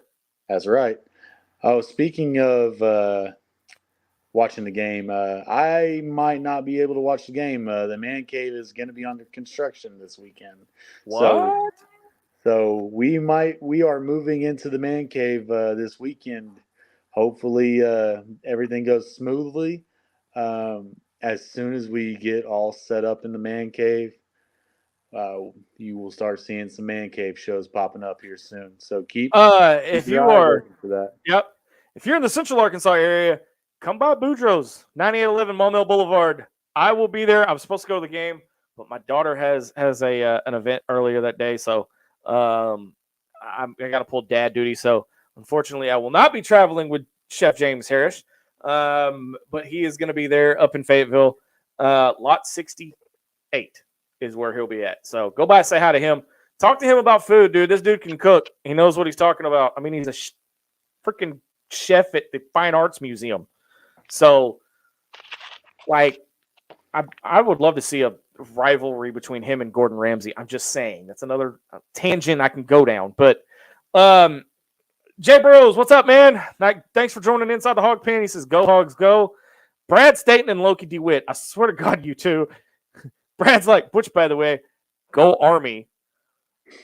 That's right. Oh, speaking of watching the game, I might not be able to watch the game. The man cave is going to be under construction this weekend. What? So we are moving into the man cave this weekend. Hopefully everything goes smoothly. As soon as we get all set up in the man cave, you will start seeing some man cave shows popping up here soon. So keep if you your eye are open for that. Yep. If you're in the Central Arkansas area, come by Boudreaux's, 9811 Maumelle Boulevard. I will be there. I'm supposed to go to the game, but my daughter has an event earlier that day, so I got to pull dad duty. So unfortunately, I will not be traveling with Chef James Harris, but he is going to be there up in Fayetteville. Lot 68 is where he'll be at. So go by and say hi to him. Talk to him about food, dude. This dude can cook. He knows what he's talking about. I mean, he's a freaking chef at the Fine Arts Museum. So, like, I would love to see a rivalry between him and Gordon Ramsay. I'm just saying. That's another tangent I can go down. But, Jay Burrows, what's up, man? Thanks for joining Inside the Hawg Pen. He says, go Hogs, go. Brad Staten and Loki DeWitt. I swear to God, you two. Brad's like, which, by the way, go Army.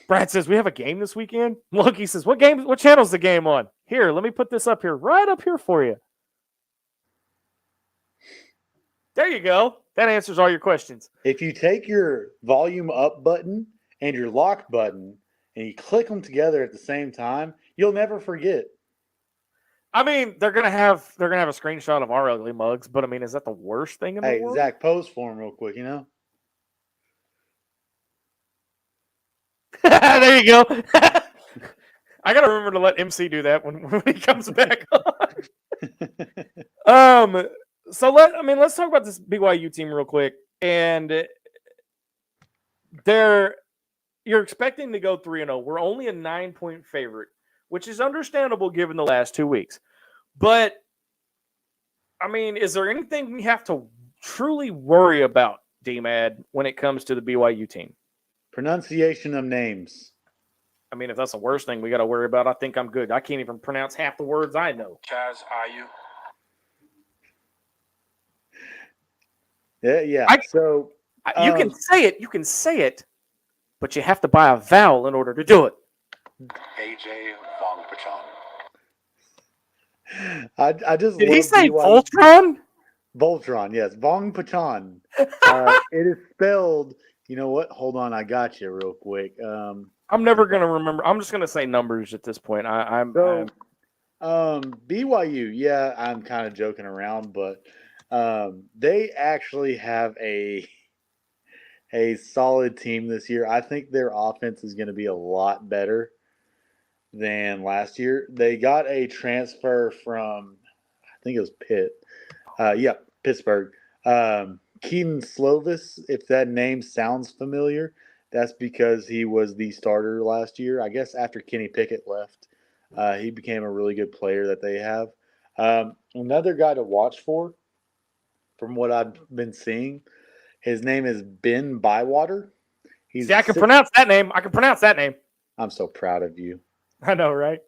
Brad says, we have a game this weekend. Loki says, what channel's the game on? Here, let me put this up here, right up here for you. There you go. That answers all your questions. If you take your volume up button and your lock button and you click them together at the same time, you'll never forget. I mean, they're gonna have a screenshot of our ugly mugs, but I mean, is that the worst thing in the world? Zach, pose for him real quick, you know? There you go. I gotta remember to let MC do that when he comes back on. So let's talk about this BYU team real quick. And you're expecting to go 3-0. We're only a 9-point favorite, which is understandable given the last 2 weeks. But I mean, is there anything we have to truly worry about, D-Mad, when it comes to the BYU team? Pronunciation of names. I mean, if that's the worst thing we got to worry about, I think I'm good. I can't even pronounce half the words I know. Chaz, are you? Yeah. You can say it, but you have to buy a vowel in order to do it. AJ Vong Pachon. I just Did love he say BYU. Voltron? Voltron, yes. Vong Pachon. It is spelled, you know what? Hold on, I got you real quick. I'm never going to remember. I'm just going to say numbers at this point. BYU, yeah, I'm kind of joking around, but they actually have a solid team this year. I think their offense is going to be a lot better than last year. They got a transfer from, I think it was Pitt. Pittsburgh. Keaton Slovis, if that name sounds familiar, that's because he was the starter last year. I guess after Kenny Pickett left, he became a really good player that they have. Another guy to watch for, from what I've been seeing, his name is Ben Bywater. I can pronounce that name. I'm so proud of you. I know, right?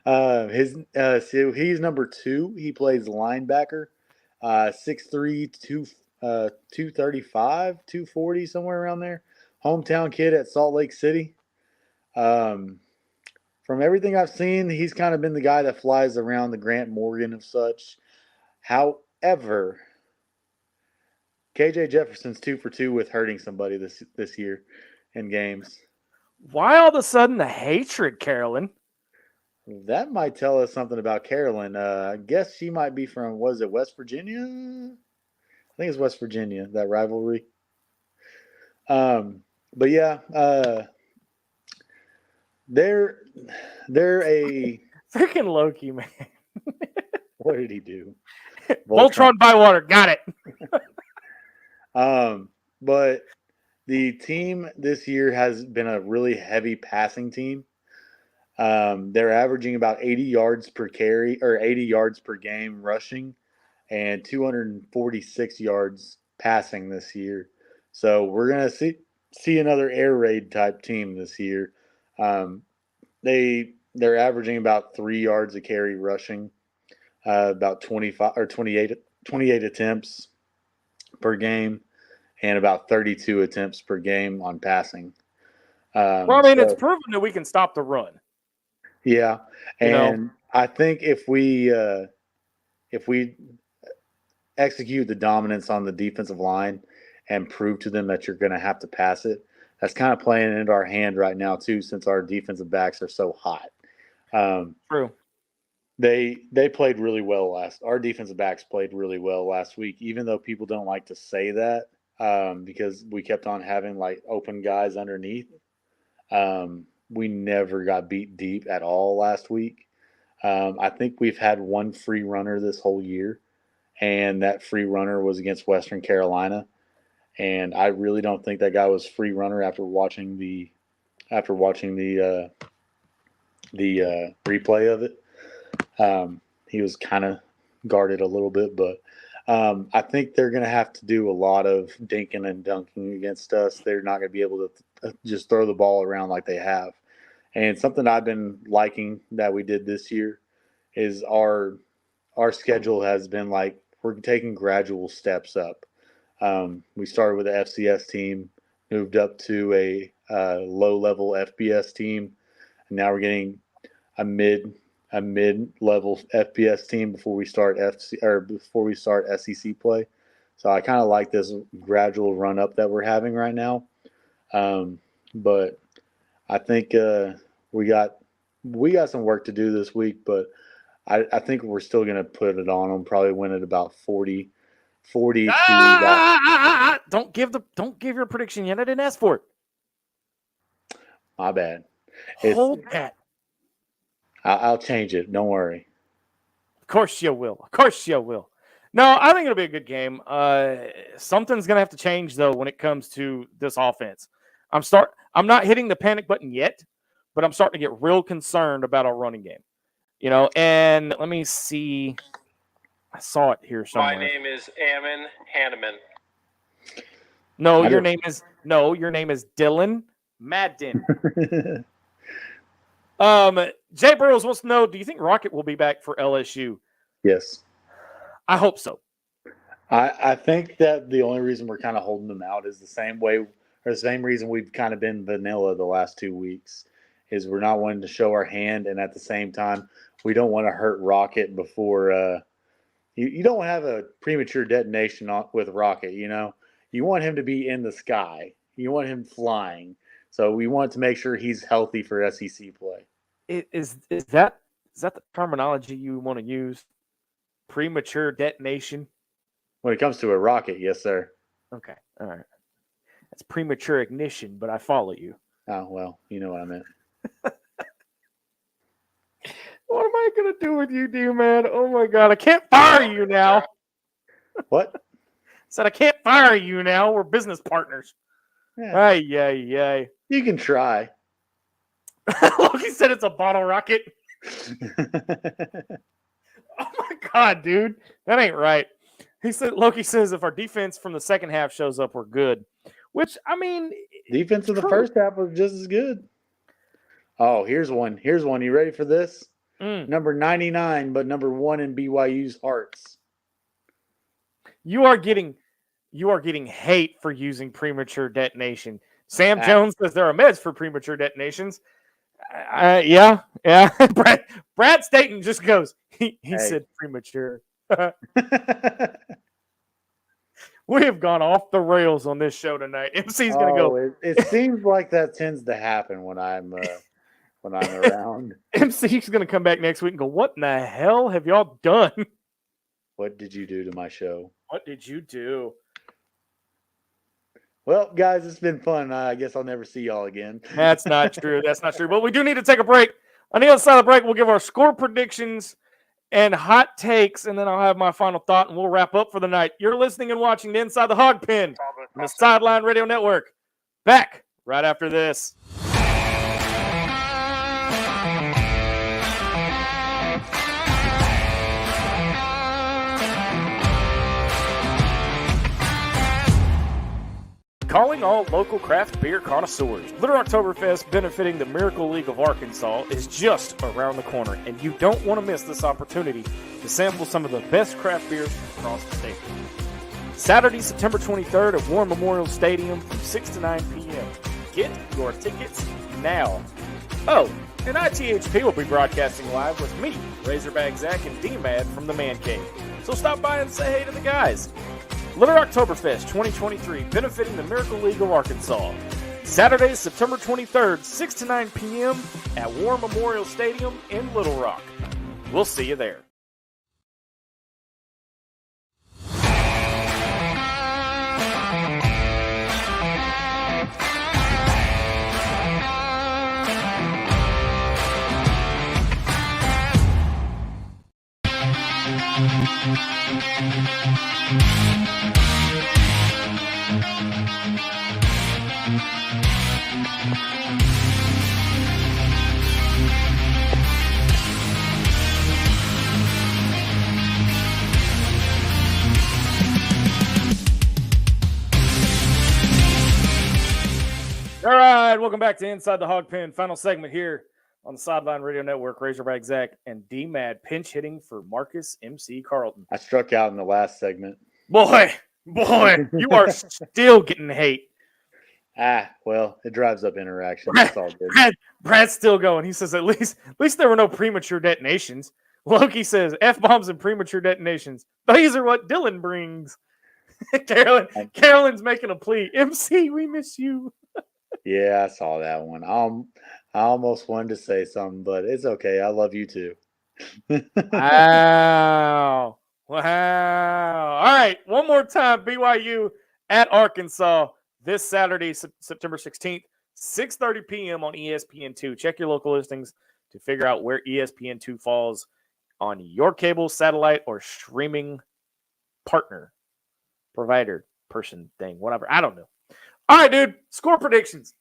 So he's number 2. He plays linebacker, 6'3", 235, 240, somewhere around there. Hometown kid at Salt Lake City. From everything I've seen, he's kind of been the guy that flies around the Grant Morgan of such. However, KJ Jefferson's 2 for 2 with hurting somebody this year in games. Why all of a sudden the hatred, Carolyn? That might tell us something about Carolyn. I guess she might be from, was it West Virginia? I think it's West Virginia, that rivalry. but yeah, they're a Freaking Loki, man. what did he do? Voltron Bywater, got it. But the team this year has been a really heavy passing team. They're averaging about 80 yards per carry or 80 yards per game rushing and 246 yards passing this year. So we're gonna see another air raid type team this year. Um, they're averaging about 3 yards a carry rushing, about 25 or 28 attempts per game, and about 32 attempts per game on passing. Well, I mean, it's So proven that we can stop the run. yeah, You know, and I think if we execute the dominance on the defensive line and prove to them that you're going to have to pass it, that's kind of playing into our hand right now too, since our defensive backs are so hot. true. They played really well our defensive backs played really well last week, even though people don't like to say that, because we kept on having like open guys underneath. We never got beat deep at all last week. I think we've had one free runner this whole year, and that free runner was against Western Carolina. And I really don't think that guy was free runner after watching the replay of it. He was kind of guarded a little bit, but I think they're going to have to do a lot of dinking and dunking against us. They're not going to be able to just throw the ball around like they have. And something I've been liking that we did this year is our schedule has been like we're taking gradual steps up. We started with the FCS team, moved up to a low-level FBS team, and now we're getting a mid-level FBS team before we start SEC play. So I kind of like this gradual run up that we're having right now. But I think we got some work to do this week, but I think we're still going to put it on them. Probably win it about 40 to about. Don't give your prediction yet. I didn't ask for it. My bad. Hold that. I'll change it. Don't worry. Of course you will. No, I think it'll be a good game. Something's gonna have to change though when it comes to this offense. I'm not hitting the panic button yet, but I'm starting to get real concerned about our running game. And let me see. I saw it here somewhere. My name is Ammon Hanneman. No, your name is Dylan Madden. Jay Burrows wants to know, do you think Rocket will be back for LSU? Yes. I hope so. I think that the only reason we're kind of holding them out is the same reason we've kind of been vanilla the last 2 weeks, is we're not wanting to show our hand, and at the same time, we don't want to hurt Rocket before you don't have a premature detonation with Rocket, You want him to be in the sky. You want him flying. So we want to make sure he's healthy for SEC play. Is that the terminology you want to use? Premature detonation? When it comes to a rocket, yes, sir. Okay. All right. That's premature ignition, but I follow you. Oh, well, you know what I meant. What am I going to do with you, D-Man? Oh, my God. I can't fire you now. What? Said I can't fire you now. We're business partners. Yeah. Ay. You can try. Loki said it's a bottle rocket. Oh, my God, dude. That ain't right. Loki says if our defense from the second half shows up, we're good. Which, I mean... Defense in the first half was just as good. Oh, here's one. You ready for this? Number 99, but number 1 in BYU's hearts. You are getting hate for using premature detonation. Sam Jones says there are meds for premature detonations. Yeah. Brad Staten just goes, he said premature. We have gone off the rails on this show tonight. MC's going to go. It seems like that tends to happen when I'm around. MC's going to come back next week and go, what in the hell have y'all done? What did you do to my show? What did you do? Well, guys, it's been fun. I guess I'll never see y'all again. That's not true. That's not true. But we do need to take a break. On the other side of the break, we'll give our score predictions and hot takes, and then I'll have my final thought, and we'll wrap up for the night. You're listening and watching the Inside the Hawg Pen on the Sideline Radio Network. Back right after this. Calling all local craft beer connoisseurs. Little Oktoberfest, benefiting the Miracle League of Arkansas, is just around the corner, and you don't want to miss this opportunity to sample some of the best craft beers across the state. Saturday, September 23rd at War Memorial Stadium from 6 to 9 p.m. Get your tickets now. Oh, and ITHP will be broadcasting live with me, Razorback Zach, and D-Mad from the Man Cave. So stop by and say hey to the guys. Little Oktoberfest 2023, benefiting the Miracle League of Arkansas. Saturday, September 23rd, 6 to 9 p.m. at War Memorial Stadium in Little Rock. We'll see you there. All right, welcome back to Inside the Hawg Pen. Final segment here on the Sideline Radio Network. Razorback Zach and D-Mad pinch hitting for Marcus MC Carlton. I struck out in the last segment. Boy, you are still getting hate. Well, it drives up interaction. That's all good. Brad's still going. He says, at least there were no premature detonations. Loki says, F-bombs and premature detonations. These are what Dylan brings. Carolyn's making a plea. MC, we miss you. Yeah, I saw that one. I almost wanted to say something, but it's okay. I love you too. Wow. All right, one more time. BYU at Arkansas this Saturday, September 16th, 6:30 p.m. on ESPN2. Check your local listings to figure out where ESPN2 falls on your cable, satellite, or streaming partner, provider, person, thing, whatever. I don't know. All right, dude, score predictions.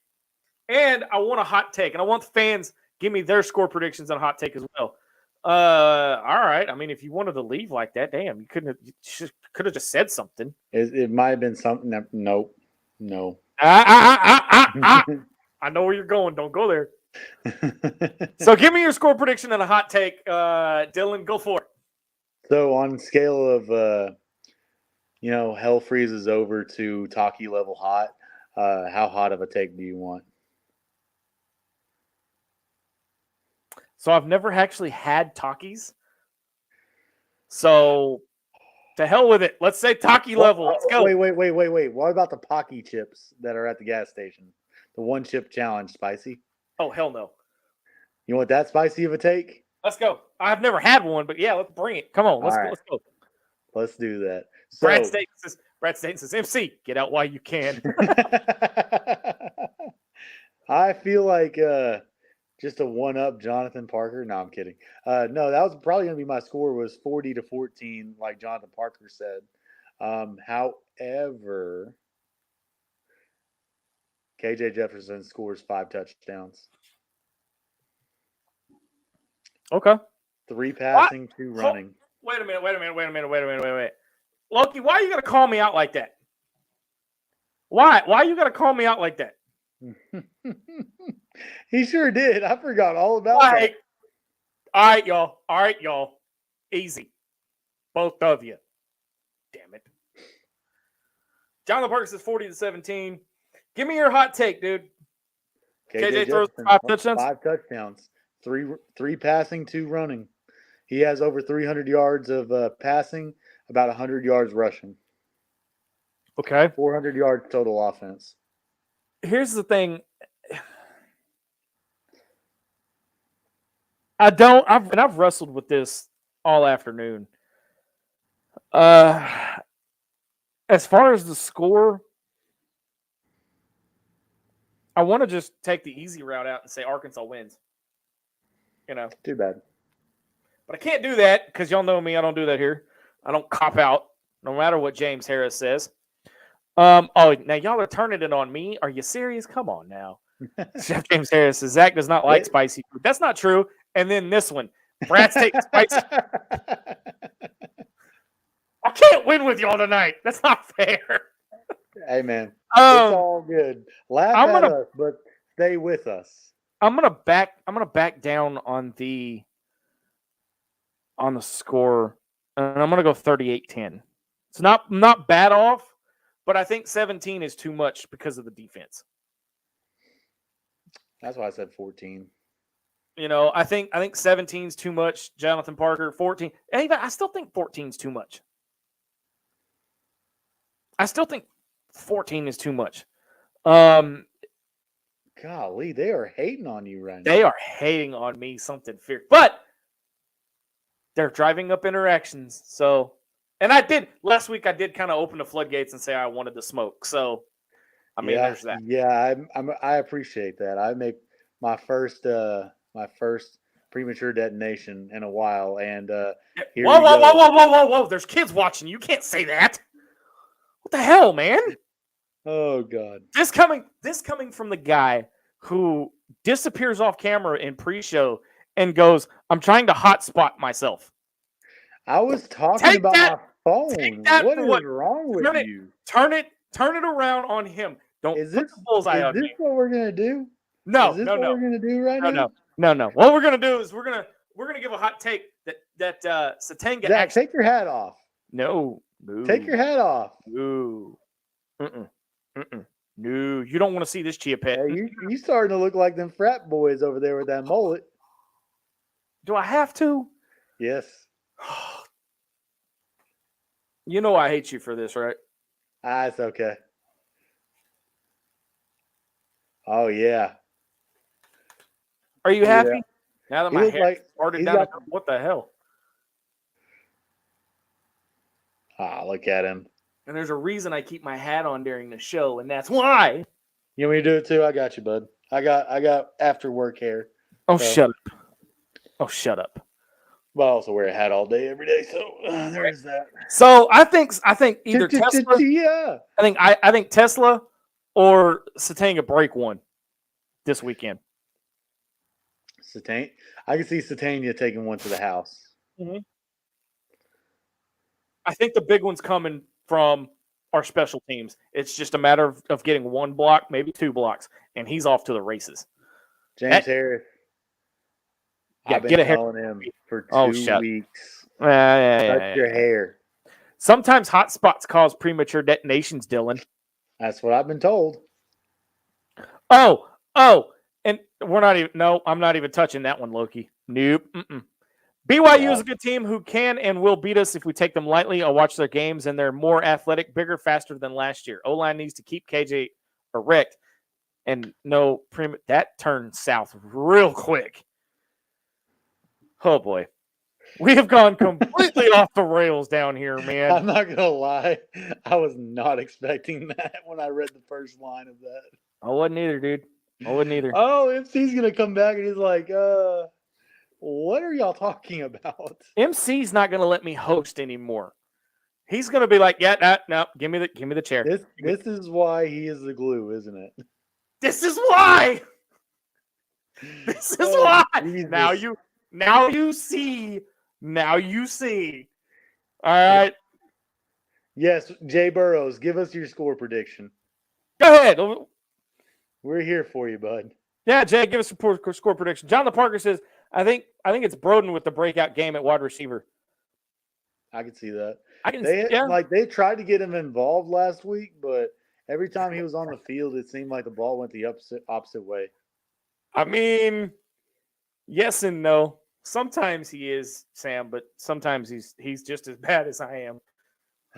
And I want a hot take, and I want the fans give me their score predictions and a hot take as well. All right. I mean, if you wanted to leave like that, damn, you could have just said something. It might have been something that, nope. No. I know where you're going. Don't go there. So give me your score prediction and a hot take. Dylan, go for it. So on scale of, hell freezes over to talkie level hot, how hot of a take do you want? So I've never actually had Takis. So to hell with it. Let's say Taki level. Let's go. Wait. What about the Pocky chips that are at the gas station? The one chip challenge, spicy? Oh, hell no. You want that spicy of a take? Let's go. I've never had one, but yeah, let's bring it. Come on. Let's go. Let's do that. So, Brad Staten says, MC, get out while you can. I feel like just a one-up Jonathan Parker. No, I'm kidding. No, that was probably going to be my score was 40-14, like Jonathan Parker said. However, KJ Jefferson scores 5 touchdowns. Okay. 3 passing, 2 running. Wait a minute. Loki, why are you going to call me out like that? Why? Why are you going to call me out like that? He sure did. I forgot all about that. All right, y'all. Easy. Both of you. Damn it. Jonathan Parker says 40-17. Give me your hot take, dude. KJ throws 5 touchdowns. 5 touchdowns. 3 passing, 2 running. He has over 300 yards of passing, about 100 yards rushing. Okay. 400 yards total offense. Here's the thing. I've wrestled with this all afternoon. As far as the score, I want to just take the easy route out and say Arkansas wins. Too bad. But I can't do that because y'all know me. I don't do that here. I don't cop out no matter what James Harris says. Oh, now y'all are turning it on me. Are you serious? Come on now. Chef James Harris says Zach does not like spicy food. That's not true. And then this one, Brad's taking spicy. I can't win with y'all tonight. That's not fair. Hey man, it's all good. Laugh at us, but stay with us. I'm gonna back down on the score, and I'm gonna go 38-10. It's not bad off, but I think 17 is too much because of the defense. That's why I said 14. I think 17 is too much. Jonathan Parker, 14. And I still think 14 is too much. I still think 14 is too much. Golly, they are hating on you right now. They are hating on me something fierce. But they're driving up interactions. So, and last week I did kind of open the floodgates and say I wanted to smoke. So, I mean, there's that. Yeah, I appreciate that. I make my first premature detonation in a while, and whoa! There's kids watching. You can't say that. What the hell, man? Oh God! This coming from the guy who disappears off camera in pre-show and goes, "I'm trying to hotspot myself." I was talking about my phone. What is wrong with you? Turn it around on him. Don't put the bullseye on me. Is this what we're gonna do? No, is this what we're gonna do right now? No. What we're gonna do is we're gonna give a hot take that Satanga Zach, take your hat off. No. Take your hat off. No. No, you don't want to see this chia pet. Hey, you starting to look like them frat boys over there with that mullet. Do I have to? Yes. You know I hate you for this, right? It's okay. Oh yeah. Are you happy? Now that my hair started down, what the hell? Look at him. And there's a reason I keep my hat on during the show, and that's why. You want me to do it too? I got you, bud. I got after work hair. Oh, so. Shut up. Oh, shut up. But I also wear a hat all day, every day. So there's that. So I think either Tesla. Yeah. I think Tesla or Satanga break one this weekend. I can see Satania taking one to the house. Mm-hmm. I think the big one's coming from our special teams. It's just a matter of getting one block, maybe two blocks, and he's off to the races. James Harris. Yeah, I've been telling him for 2 weeks. Touch your hair. Sometimes hot spots cause premature detonations, Dylan. That's what I've been told. Oh, and we're not even. No, I'm not even touching that one, Loki. Nope. BYU is a good team who can and will beat us if we take them lightly. I'll watch their games, and they're more athletic, bigger, faster than last year. O-line needs to keep KJ erect. And no, that turned south real quick. Oh, boy. We have gone completely off the rails down here, man. I'm not going to lie. I was not expecting that when I read the first line of that. I wasn't either, dude. I wasn't either. Oh, MC's going to come back, and he's like, what are y'all talking about? MC's not going to let me host anymore. He's going to be like, yeah, no, give me the chair. This is why he is the glue, isn't it? This is why. This is why. Jesus. Now you see. All right. Yes, Jay Burrows, give us your score prediction. Go ahead. We're here for you, bud. Yeah, Jay, give us a score prediction. Jonathan Parker says, I think it's Broden with the breakout game at wide receiver. I can see that. They tried to get him involved last week, but every time he was on the field, it seemed like the ball went the opposite way. I mean, yes and no. Sometimes he is, Sam, but sometimes he's just as bad as I am.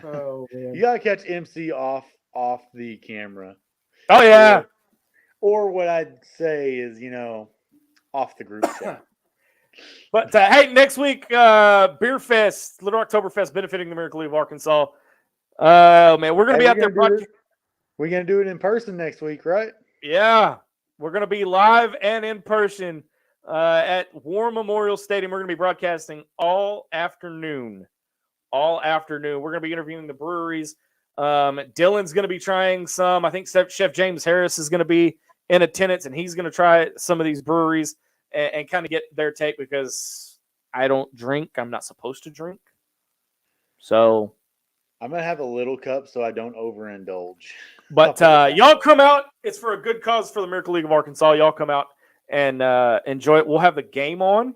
Oh man. You gotta catch MC off the camera. Oh yeah. Or what I'd say is, off the group chat. But hey, next week, Beer Fest, Little Oktoberfest, benefiting the Miracle of Arkansas. Oh man, we're gonna be out there. We're gonna do it in person next week, right? Yeah. We're going to be live and in person at War Memorial Stadium. We're going to be broadcasting all afternoon. We're going to be interviewing the breweries. Dylan's going to be trying some. I think Chef James Harris is going to be in attendance, and he's going to try some of these breweries and kind of get their take, because I don't drink. I'm not supposed to drink. So I'm going to have a little cup so I don't overindulge. But y'all come out. It's for a good cause for the Miracle League of Arkansas. Y'all come out and enjoy it. We'll have the game on.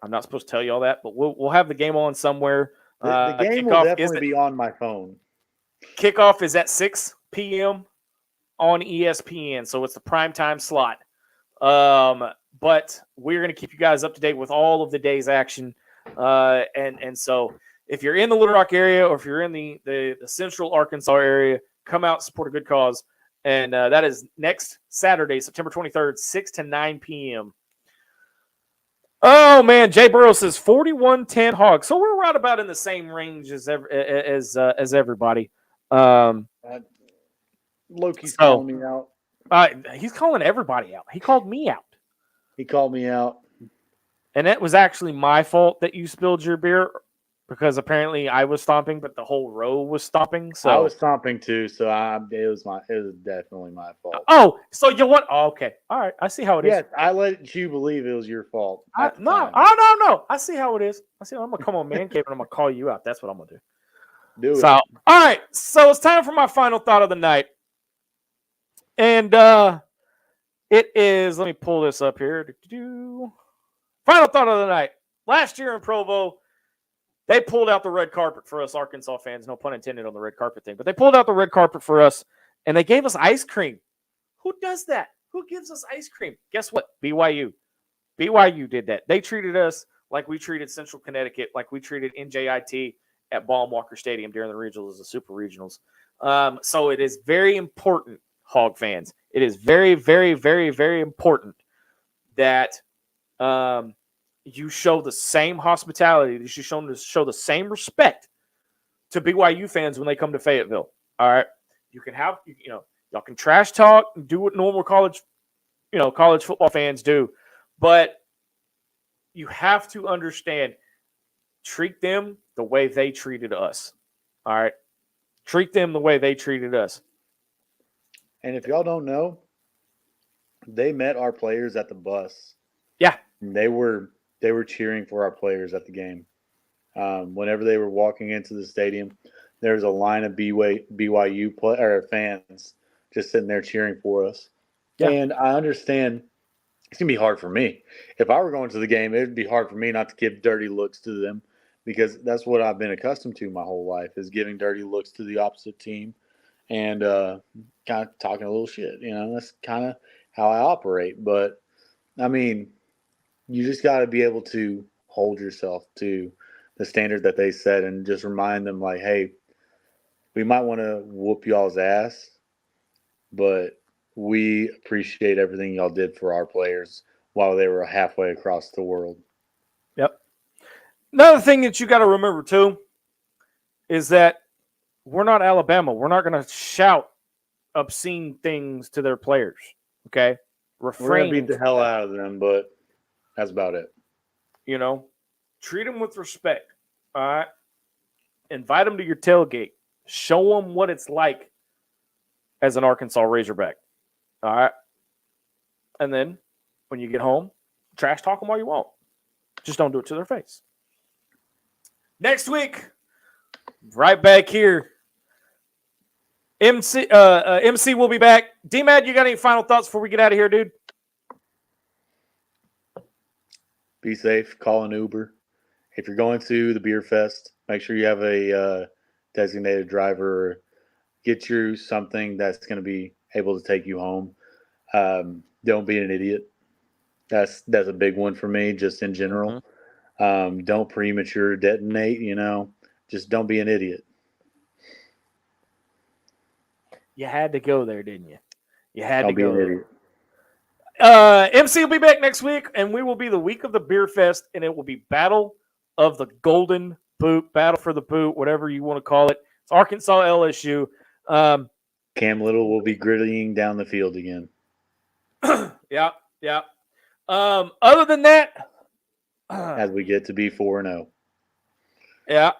I'm not supposed to tell you all that, but we'll have the game on somewhere. The game will definitely be on my phone. Kickoff is at 6 p.m. on ESPN, so it's the primetime slot. But we're going to keep you guys up to date with all of the day's action. And so if you're in the Little Rock area, or if you're in the central Arkansas area, come out, support a good cause. And that is next Saturday, September 23rd, 6 to 9 p.m. Oh, man, Jay Burrow says 41-10 Hawg. So we're right about in the same range as everybody. Loki's calling me out. He's calling everybody out. He called me out. He called me out. And it was actually my fault that you spilled your beer, because apparently I was stomping, but the whole row was stomping. So I was stomping too, so it was definitely my fault. Oh, so you want? Oh, okay, all right. I see how it is. Yes, I let you believe it was your fault. No. I see how it is. I'm gonna come on Man Cave and I'm gonna call you out. That's what I'm gonna do. Do it. So, all right. So it's time for my final thought of the night, and it is. Let me pull this up here. Final thought of the night. Last year in Provo, they pulled out the red carpet for us Arkansas fans. No pun intended on the red carpet thing. But they pulled out the red carpet for us, and they gave us ice cream. Who does that? Who gives us ice cream? Guess what? BYU. BYU did that. They treated us like we treated Central Connecticut, like we treated NJIT at Baum Walker Stadium during the regionals, the super regionals. So it is very important, Hawg fans. It is very, very, very, very important that you show the same hospitality. You should show the same respect to BYU fans when they come to Fayetteville. All right, you can have y'all can trash talk, do what normal college football fans do, but you have to understand, treat them the way they treated us. All right, treat them the way they treated us. And if y'all don't know, they met our players at the bus. Yeah. They were cheering for our players at the game. Whenever they were walking into the stadium, there was a line of BYU fans just sitting there cheering for us. Yeah. And I understand it's going to be hard for me. If I were going to the game, it would be hard for me not to give dirty looks to them, because that's what I've been accustomed to my whole life, is giving dirty looks to the opposite team and kind of talking a little shit. That's kind of how I operate. But, I mean, you just got to be able to hold yourself to the standard that they set and just remind them, like, hey, we might want to whoop y'all's ass, but we appreciate everything y'all did for our players while they were halfway across the world. Yep. Another thing that you got to remember, too, is that we're not Alabama. We're not going to shout obscene things to their players, okay? We're going to beat the hell out of them, but that's about it. Treat them with respect, all right? Invite them to your tailgate. Show them what it's like as an Arkansas Razorback, all right? And then when you get home, trash talk them all you want. Just don't do it to their face. Next week, right back here, MC will be back. D-Mad, you got any final thoughts before we get out of here, dude? Be safe. Call an Uber. If you're going to the beer fest, make sure you have a designated driver, or get you something that's going to be able to take you home. Don't be an idiot. That's a big one for me, just in general. Mm-hmm. Don't premature detonate, just don't be an idiot. You had to go there, didn't you? You had don't to go be an idiot. MC will be back next week, and we will be the week of the beer fest, and it will be Battle of the Golden Boot, Battle for the Boot, whatever you want to call it. It's Arkansas LSU. Cam Little will be grittying down the field again. Yeah. Other than that, as we get to be 4-0. yeah.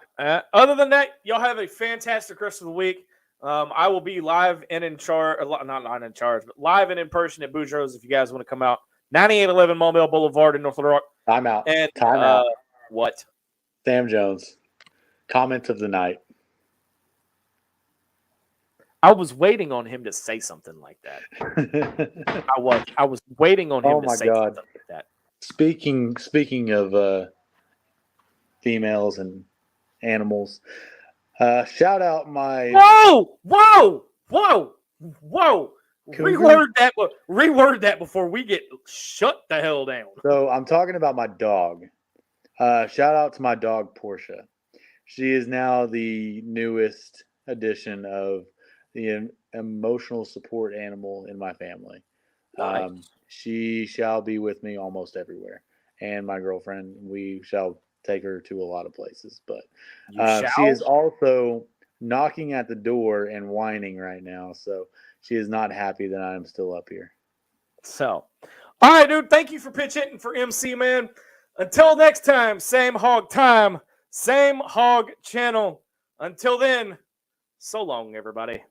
Other than that, y'all have a fantastic rest of the week. I will be live and in charge, not in charge, but live and in person at Boudreaux's if you guys want to come out. 9811 Maumelle Boulevard in North Little Rock. Time out. And Time out. what? Sam Jones. Comment of the night. I was waiting on him to say something like that. I was waiting on him to say something like that. Speaking of females and animals, shout out my Whoa! Cougar? Reword that before we get shut the hell down. So I'm talking about my dog. Shout out to my dog Portia. She is now the newest addition of the emotional support animal in my family. Nice. She shall be with me almost everywhere, and my girlfriend. We shall take her to a lot of places, but she is also knocking at the door and whining right now. So she is not happy that I am still up here. So, all right, dude. Thank you for pitch hitting for MC, man. Until next time, same hog time, same hog channel. Until then, so long, everybody.